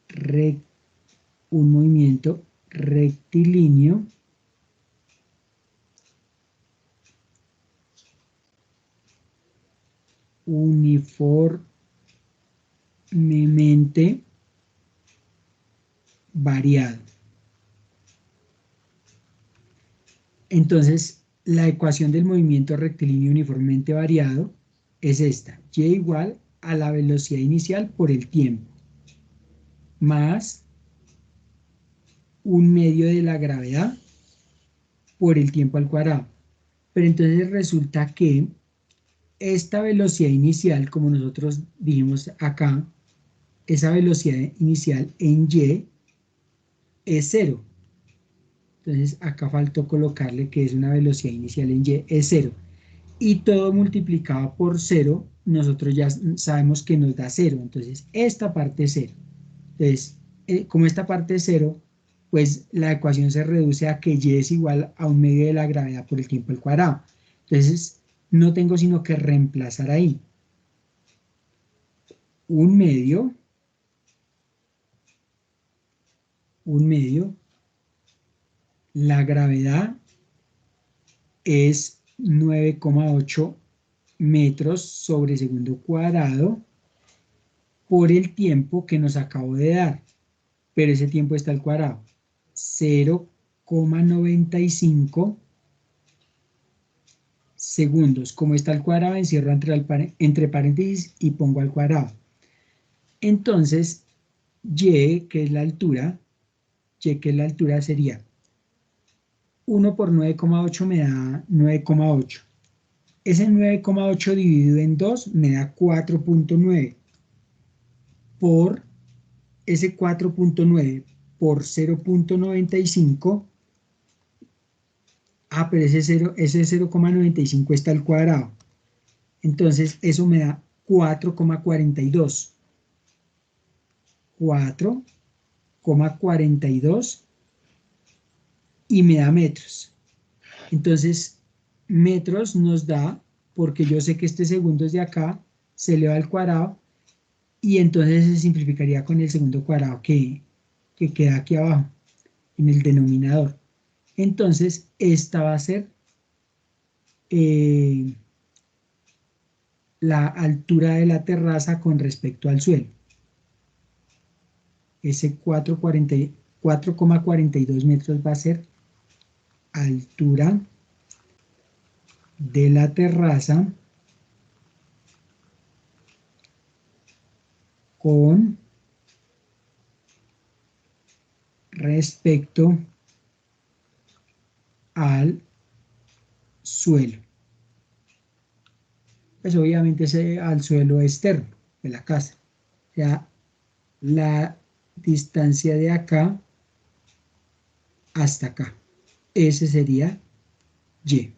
rectilíneo uniformemente variado. Entonces, la ecuación del movimiento rectilíneo uniformemente variado es esta: y igual a la velocidad inicial por el tiempo, más un medio de la gravedad por el tiempo al cuadrado. Pero entonces resulta que esta velocidad inicial, como nosotros dijimos acá, esa velocidad inicial en y es 0. Entonces acá faltó colocarle que es una velocidad inicial en y es 0. Y todo multiplicado por 0, nosotros ya sabemos que nos da 0. Entonces esta parte es 0. Entonces, como esta parte es 0, pues la ecuación se reduce a que y es igual a un medio de la gravedad por el tiempo al cuadrado. Entonces no tengo sino que reemplazar ahí un medio, la gravedad es 9,8 metros sobre segundo cuadrado por el tiempo que nos acabo de dar, pero ese tiempo está al cuadrado, 0,95 segundos. Como está al cuadrado, encierro entre paréntesis y pongo al cuadrado. Entonces, y, que es la altura, sería 1 por 9,8 me da 9,8. Ese 9,8 dividido en 2 me da 4,9 por ese 4,9 por 0,95. Pero ese 0,95 está al cuadrado. Entonces eso me da 4,42. 4,42 y me da metros. Entonces, metros nos da, porque yo sé que este segundo es de acá, se eleva al cuadrado, y entonces se simplificaría con el segundo cuadrado que queda aquí abajo, en el denominador. Entonces, esta va a ser la altura de la terraza con respecto al suelo. Ese 4,42 metros va a ser altura de la terraza con respecto al suelo. Pues obviamente es al suelo externo de la casa. O sea, la distancia de acá hasta acá. Ese sería y.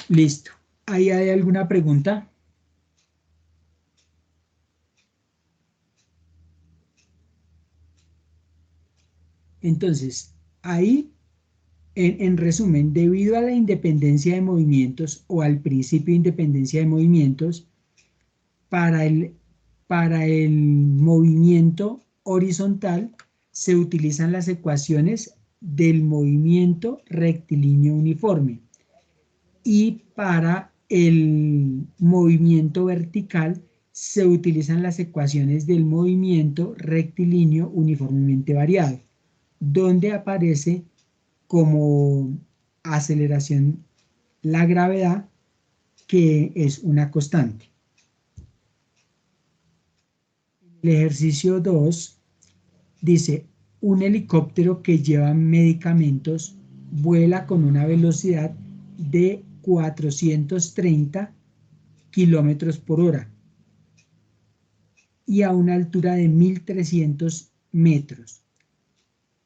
Listo. ¿Ahí hay alguna pregunta? Entonces, ahí, en resumen, debido a la independencia de movimientos o al principio de independencia de movimientos, para el movimiento horizontal se utilizan las ecuaciones del movimiento rectilíneo uniforme y para el movimiento vertical se utilizan las ecuaciones del movimiento rectilíneo uniformemente variado, donde aparece como aceleración la gravedad, que es una constante. El ejercicio 2 dice, un helicóptero que lleva medicamentos vuela con una velocidad de 430 kilómetros por hora y a una altura de 1300 metros.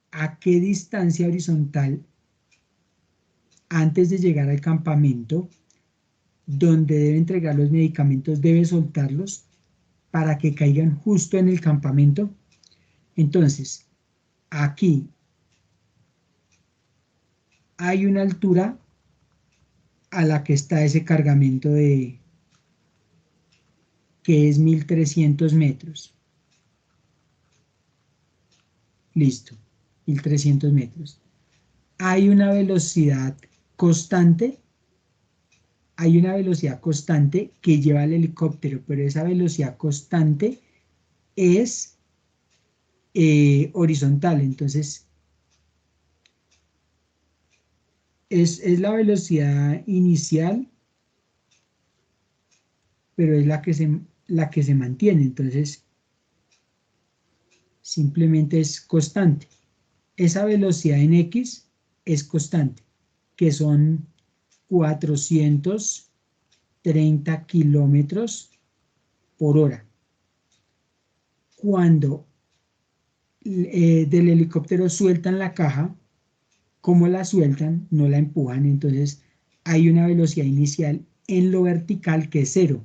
¿A qué distancia horizontal antes de llegar al campamento donde debe entregar los medicamentos debe soltarlos para que caigan justo en el campamento? Entonces, aquí hay una altura a la que está ese cargamento que es 1300 metros. Listo, 1300 metros. Hay una velocidad constante, que lleva el helicóptero, pero esa velocidad constante es horizontal, entonces es la velocidad inicial, pero es la que se mantiene, entonces simplemente es constante. Esa velocidad en X es constante, que son 430 kilómetros por hora. Cuando del helicóptero sueltan la caja, ¿cómo la sueltan? No la empujan, entonces hay una velocidad inicial en lo vertical que es cero,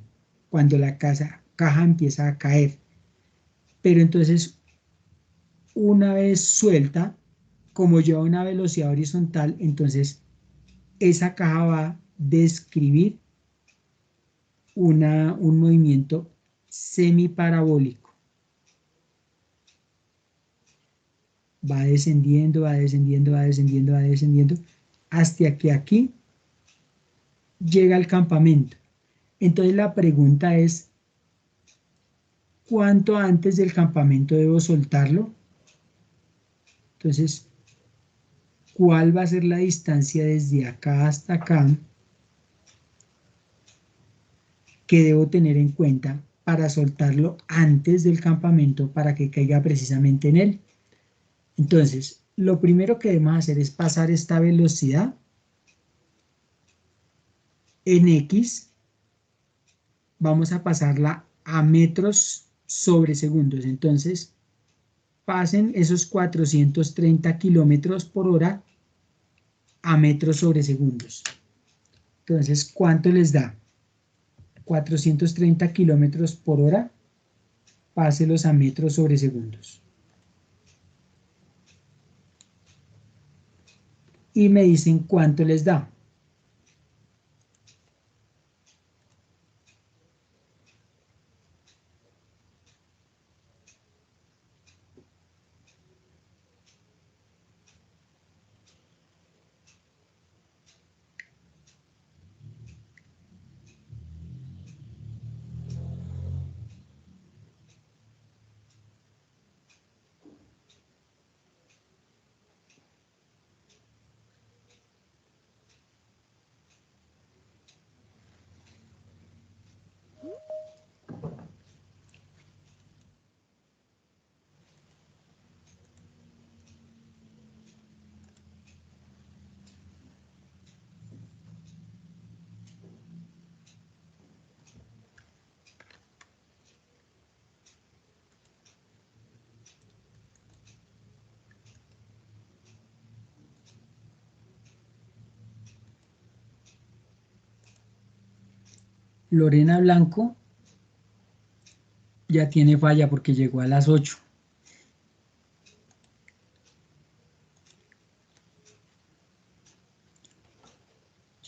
cuando la caja empieza a caer. Pero entonces, una vez suelta, como lleva una velocidad horizontal, entonces esa caja va a describir un movimiento semiparabólico. Va descendiendo, va descendiendo, va descendiendo, va descendiendo, hasta que aquí llega al campamento. Entonces la pregunta es, ¿cuánto antes del campamento debo soltarlo? Entonces, ¿cuál va a ser la distancia desde acá hasta acá que debo tener en cuenta para soltarlo antes del campamento para que caiga precisamente en él? Entonces, lo primero que debemos hacer es pasar esta velocidad en X, vamos a pasarla a metros sobre segundos. Entonces, pasen esos 430 kilómetros por hora a metros sobre segundos. Entonces, ¿cuánto les da? 430 kilómetros por hora, páselos a metros sobre segundos. Y me dicen cuánto les da. Lorena Blanco ya tiene falla porque llegó a las 8.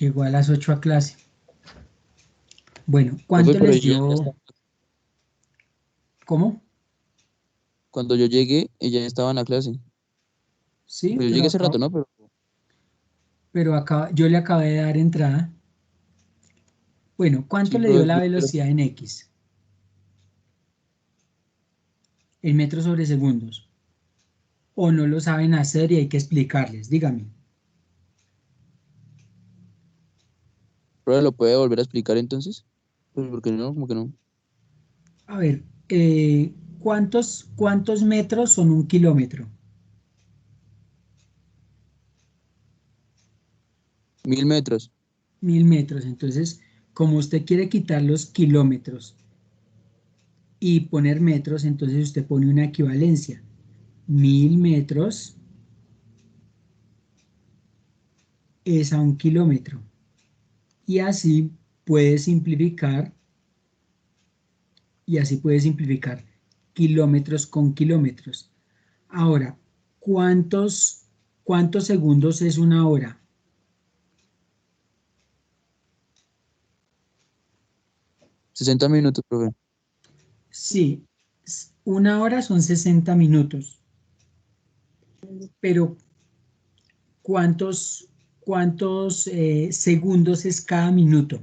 Llegó a las 8 a clase. Bueno, Profe, ¿cuánto pero les ella ya dio? estaba- ¿Cómo? cuando yo llegué, ella ya estaba en la clase. Sí, Pues yo llegué hace rato, ¿no? pero yo le acabé de dar entrada. Bueno, ¿cuánto Sí, le dio profe, la pero velocidad en X? En metros sobre segundos. O no lo saben hacer y hay que explicarles. Dígame. profe, ¿lo puede volver a explicar entonces? Pues porque no, como que no. A ver, ¿cuántos metros son un kilómetro? 1000 metros. 1000 metros. Entonces, como usted quiere quitar los kilómetros y poner metros, entonces usted pone una equivalencia. 1000 metros es a un kilómetro. Y así puede simplificar, y así puede simplificar kilómetros con kilómetros. Ahora, ¿cuántos, cuántos segundos es una hora? 60 minutos, profe. Sí, una hora son 60 minutos, pero ¿cuántos segundos es cada minuto?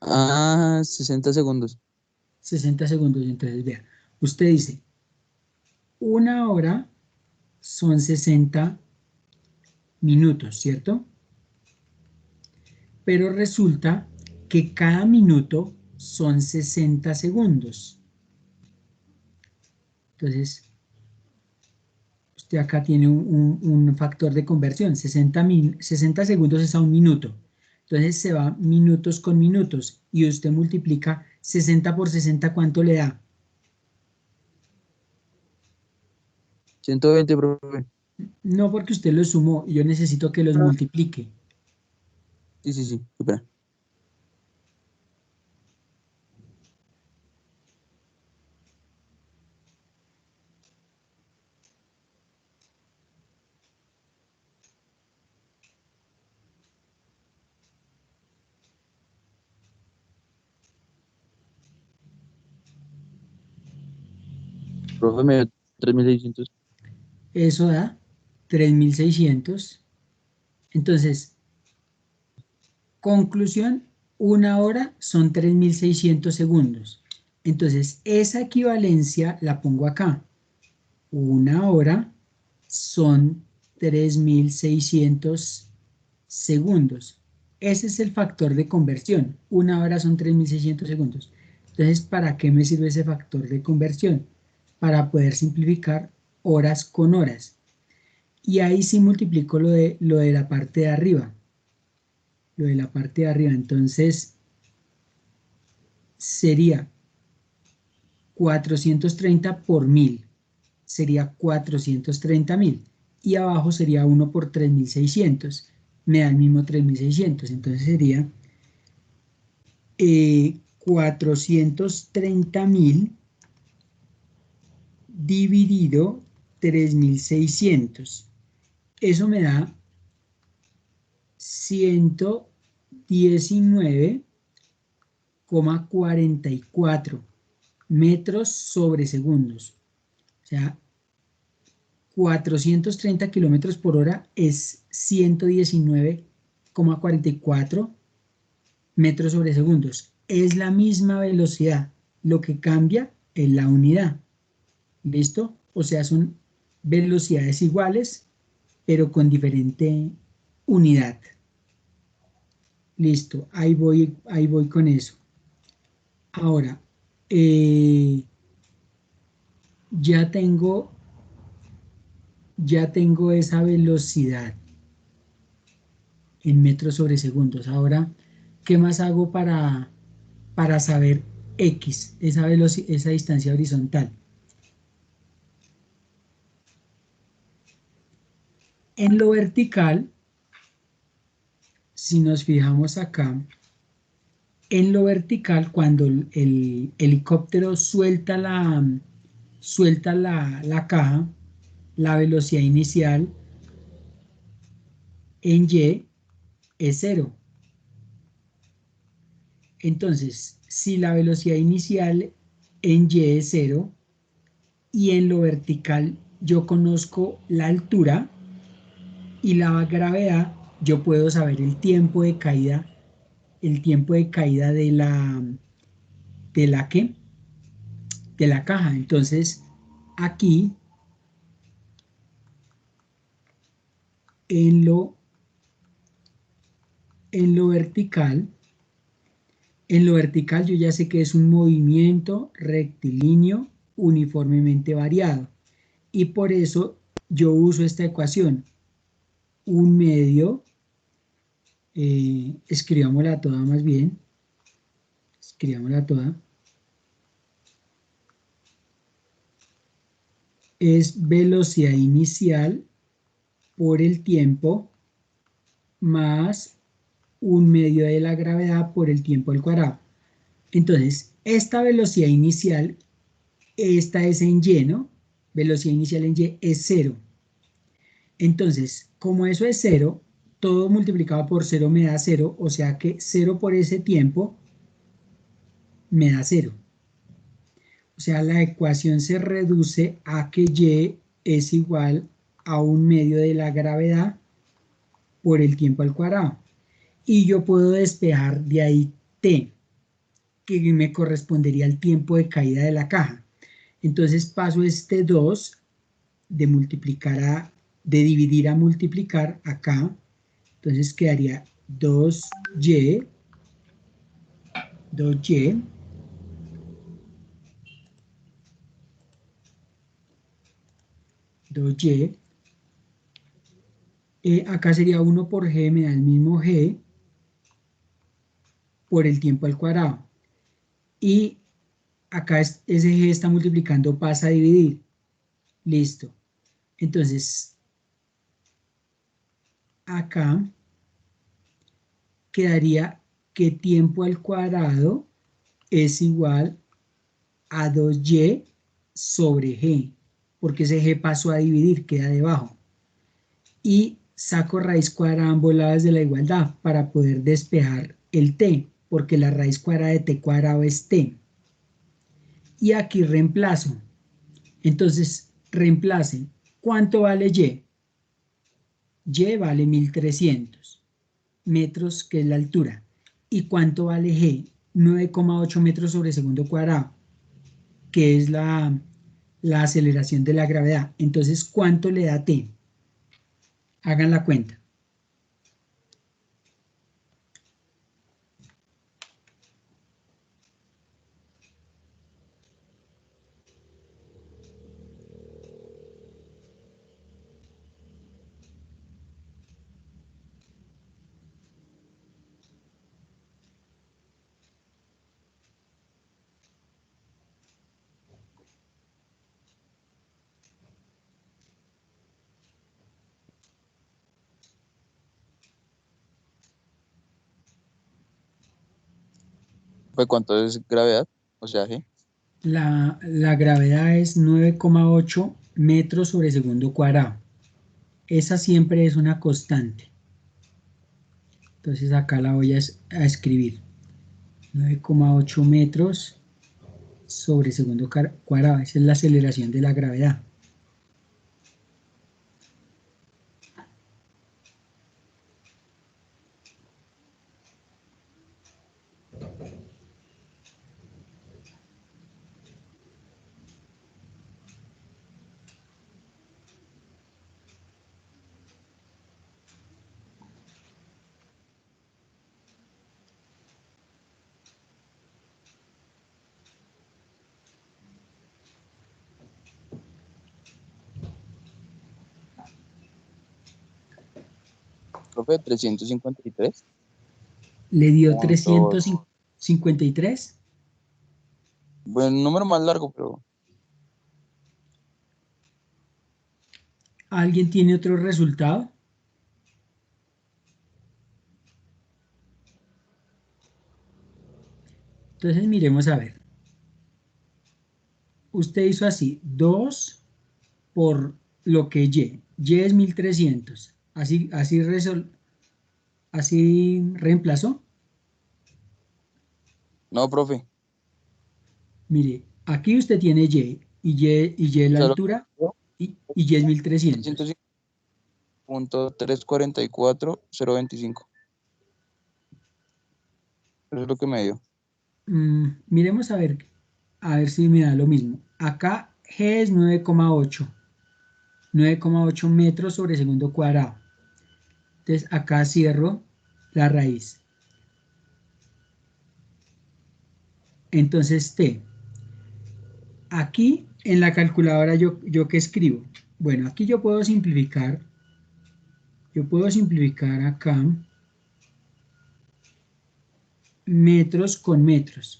Ah, 60 segundos. 60 segundos. Entonces, vea, usted dice, una hora son 60 minutos, ¿cierto? Pero resulta que cada minuto son 60 segundos. Entonces, usted acá tiene un factor de conversión, 60 segundos es a un minuto. Entonces se va minutos con minutos y usted multiplica 60 por 60, ¿cuánto le da? 120, profe. No, porque usted los sumó y yo necesito que los multiplique. Sí, sí, sí. Espera. Profe, me dio 3600. Eso da 3600. Entonces, conclusión, una hora son 3600 segundos. Entonces, esa equivalencia la pongo acá. Una hora son 3600 segundos. Ese es el factor de conversión. Una hora son 3600 segundos. Entonces, ¿para qué me sirve ese factor de conversión? Para poder simplificar horas con horas. Y ahí sí multiplico lo de la parte de arriba. Lo de la parte de arriba. Entonces, sería 430 por 1000. Sería 430.000. Y abajo sería 1 por 3600. Me da el mismo 3600. Entonces sería 430.000 dividido 3600. Eso me da 119,44 metros sobre segundos. O sea, 430 kilómetros por hora es 119,44 metros sobre segundos. Es la misma velocidad. Lo que cambia es la unidad. ¿Listo? O sea, son velocidades iguales, pero con diferente unidad. Listo, ahí voy con eso. Ahora, eh, ya tengo, ya tengo esa velocidad en metros sobre segundos. Ahora, ¿qué más hago para saber X, esa distancia horizontal? En lo vertical, si nos fijamos acá, en lo vertical, cuando el helicóptero suelta la caja, la velocidad inicial en Y es 0. Entonces, si la velocidad inicial en y es 0 y en lo vertical yo conozco la altura y la gravedad, yo puedo saber el tiempo de caída de la ¿qué? De la caja. Entonces, aquí en lo, en lo vertical, en lo vertical yo ya sé que es un movimiento rectilíneo uniformemente variado. Y por eso yo uso esta ecuación. Un medio, escribámosla toda más bien, escribámosla toda, es velocidad inicial por el tiempo más un medio de la gravedad por el tiempo al cuadrado. Entonces, esta velocidad inicial, esta es en y, ¿no? Velocidad inicial en y es 0. Entonces, como eso es 0, todo multiplicado por 0 me da 0, o sea que 0 por ese tiempo me da 0. O sea, la ecuación se reduce a que y es igual a un medio de la gravedad por el tiempo al cuadrado. Y yo puedo despejar de ahí t, que me correspondería al tiempo de caída de la caja. Entonces paso este 2 de dividir a multiplicar acá. Entonces quedaría 2y, 2y, acá sería 1 por g, me da el mismo g por el tiempo al cuadrado. Y acá ese g está multiplicando, pasa a dividir. Listo. Entonces, acá quedaría que tiempo al cuadrado es igual a 2y sobre g, porque ese g pasó a dividir, queda debajo. Y saco raíz cuadrada a ambos lados de la igualdad para poder despejar el t, porque la raíz cuadrada de t cuadrado es t. Y aquí reemplazo. Entonces, reemplacen. ¿Cuánto vale y? Y vale 1300 metros, que es la altura. ¿Y cuánto vale g? 9,8 metros sobre segundo cuadrado, que es la aceleración de la gravedad. Entonces, ¿cuánto le da t? Hagan la cuenta. Pues, ¿cuánto es gravedad? O sea, G. La gravedad es 9,8 metros sobre segundo cuadrado. Esa siempre es una constante. Entonces acá la voy a escribir. 9,8 metros sobre segundo cuadrado. Esa es la aceleración de la gravedad. Profe, 353. Le dio Punto. 353. Bueno, un número más largo, pero ¿Alguien tiene otro resultado? Entonces miremos a ver. Usted hizo así, 2 por lo que y. Y es 1300. Así así reemplazó. No, profe. Mire, aquí usted tiene y Y O la sea, lo altura, que y Y es 1300. 305.344.025. Eso es lo que me dio. Miremos a ver si me da lo mismo. Acá G es 9,8 metros sobre segundo cuadrado. Entonces acá cierro la raíz. Entonces T. Aquí en la calculadora yo ¿qué escribo? Bueno, aquí yo puedo simplificar acá metros con metros.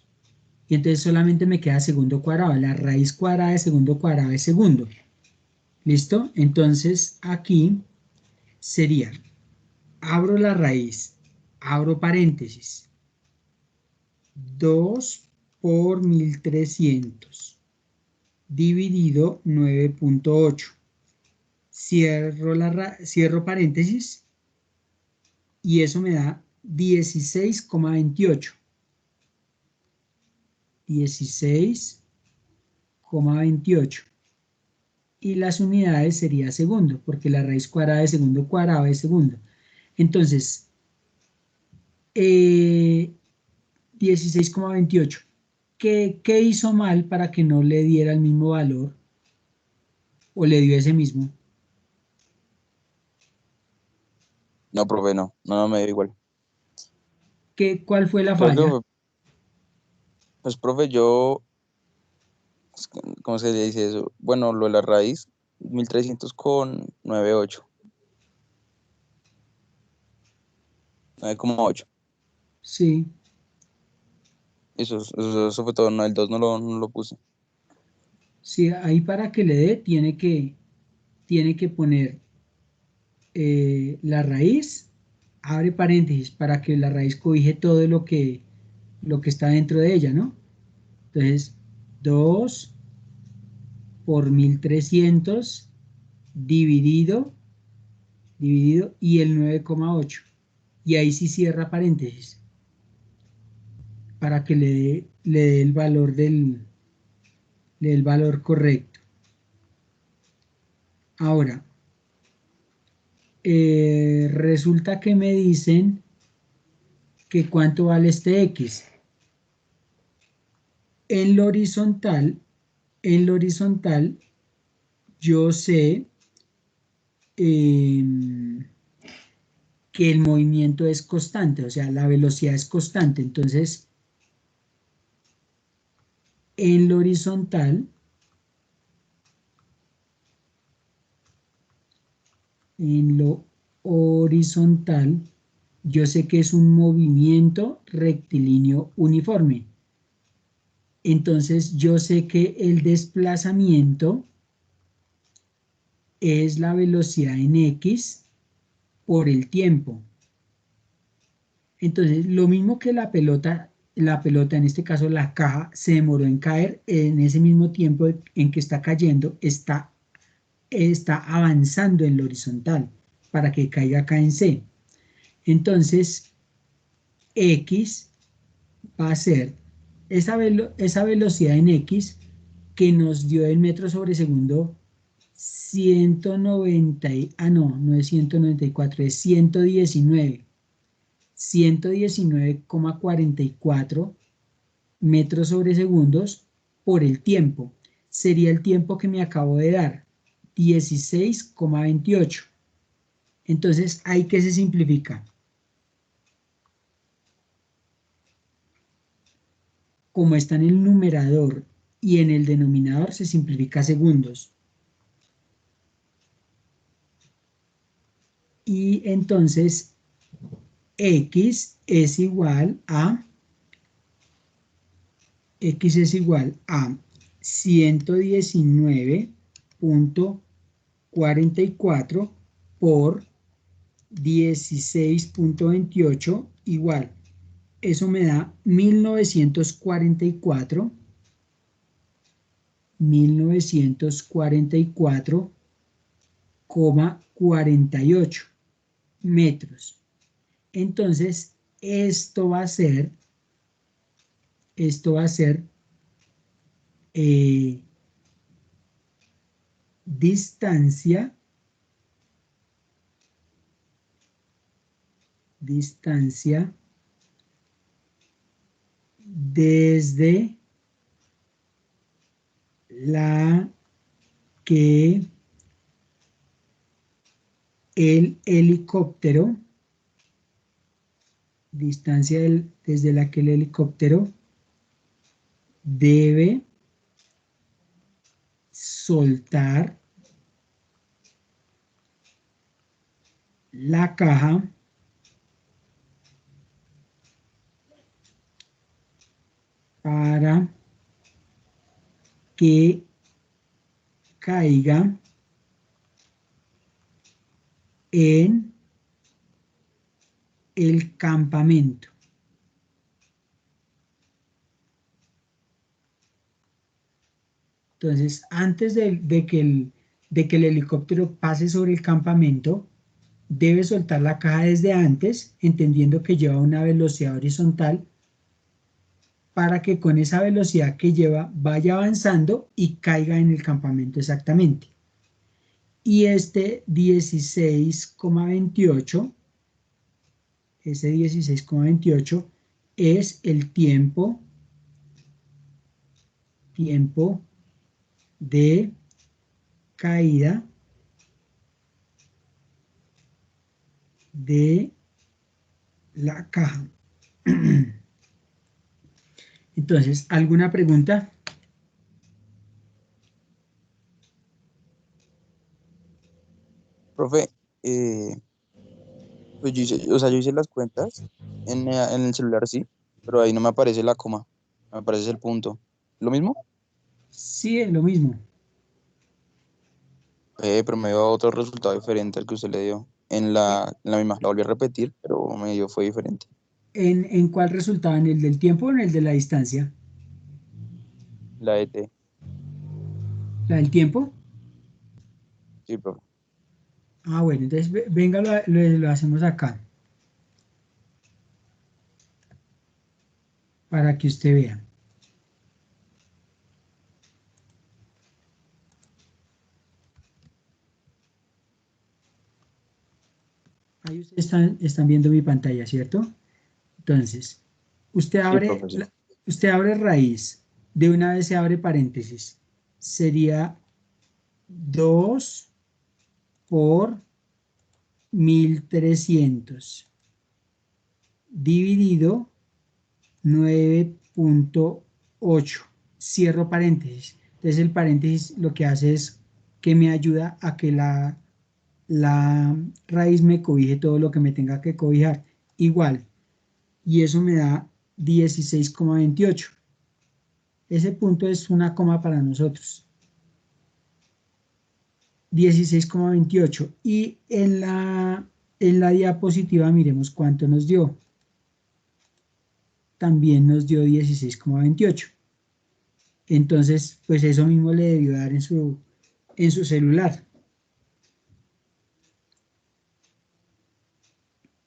Y entonces solamente me queda segundo cuadrado. La raíz cuadrada de segundo cuadrado es segundo. ¿Listo? Entonces aquí sería, abro la raíz, abro paréntesis, 2 por 1300 dividido 9,8. Cierro paréntesis y eso me da 16,28. 16,28. Y las unidades sería segundo, porque la raíz cuadrada de segundo cuadrado es segundo. Entonces, 16,28. ¿Qué hizo mal para que no le diera el mismo valor o le dio ese mismo? No, profe, no. No, no me dio igual. ¿Cuál fue la Creo que falla? fue, pues, profe, yo, ¿cómo se le dice eso? Bueno, lo de la raíz, 1300,98. 9,8. Sí, Eso fue todo. No, el 2 no lo puse. sí, ahí para que le dé tiene que poner la raíz, abre paréntesis para que la raíz cobije todo lo que está dentro de ella, ¿no? Entonces, 2 por 1300 dividido, y el 9,8. Y ahí sí cierra paréntesis para que le dé el valor correcto. Ahora, resulta que me dicen que cuánto vale este X. En lo horizontal, en lo horizontal, yo sé eh, que el movimiento es constante, o sea, la velocidad es constante. Entonces, en lo horizontal, en lo horizontal, yo sé que es un movimiento rectilíneo uniforme. Entonces, yo sé que el desplazamiento es la velocidad en X por el tiempo. Entonces, lo mismo que la pelota, en este caso la caja, se demoró en caer, en ese mismo tiempo en que está cayendo, está avanzando en lo horizontal para que caiga acá en C. Entonces, X va a ser esa velocidad en X que nos dio en metros sobre segundo 190, no es 194, es 119,44 metros sobre segundos por el tiempo. Sería el tiempo que me acabo de dar, 16,28. Entonces, ¿ahí qué se simplifica? Como está en el numerador y en el denominador, se simplifica a segundos. Y entonces, X es igual a 119,44 por 16,28 igual. Eso me da 1944,48 metros. Entonces, esto va a ser eh, distancia desde la que el helicóptero, desde la que el helicóptero debe soltar la caja para que caiga en el campamento. Entonces, antes de que el helicóptero pase sobre el campamento, debe soltar la caja desde antes, entendiendo que lleva una velocidad horizontal, para que con esa velocidad que lleva vaya avanzando y caiga en el campamento exactamente. Y este 16,28, ese 16,28 es el tiempo de caída de la caja. Entonces, ¿alguna pregunta? Profe, pues yo hice, o sea, yo hice las cuentas en el celular, sí, pero ahí no me aparece la coma, me aparece el punto. ¿Lo mismo? Sí, es lo mismo. Pero me dio otro resultado diferente al que usted le dio. En la misma, la volví a repetir, pero me dio, fue diferente. ¿En cuál resultaba? ¿En el del tiempo o en el de la distancia? La ET, ¿La del tiempo? sí, profe. Ah, bueno, entonces venga, lo hacemos acá, para que usted vea. Ahí ustedes están viendo mi pantalla, ¿cierto? Entonces, usted Sí, abre, profe, sí. usted abre raíz, de una vez se abre paréntesis. Sería 2 por 1300 dividido 9,8. Cierro paréntesis. Entonces el paréntesis lo que hace es que me ayuda a que la raíz me cobije todo lo que me tenga que cobijar. Igual. Y eso me da 16,28. Ese punto es una coma para nosotros. 16,28. Y en la diapositiva miremos cuánto nos dio. También nos dio 16,28. Entonces, pues eso mismo le debió dar en su celular.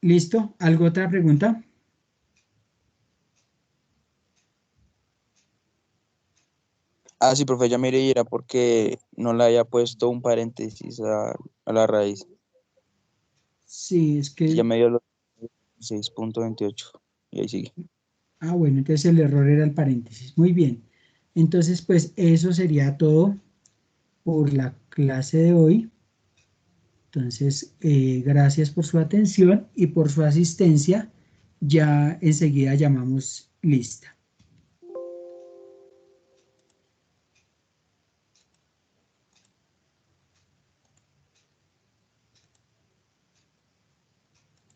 ¿Listo? ¿Algo otra pregunta? Ah, sí, profe, ya miré y era porque no le había puesto un paréntesis a la raíz. Sí, es Ya que, me dio los 6,28 y ahí sigue. bueno, entonces el error era el paréntesis. Muy bien. Entonces, pues eso sería todo por la clase de hoy. Entonces, gracias por su atención y por su asistencia. Ya enseguida llamamos lista.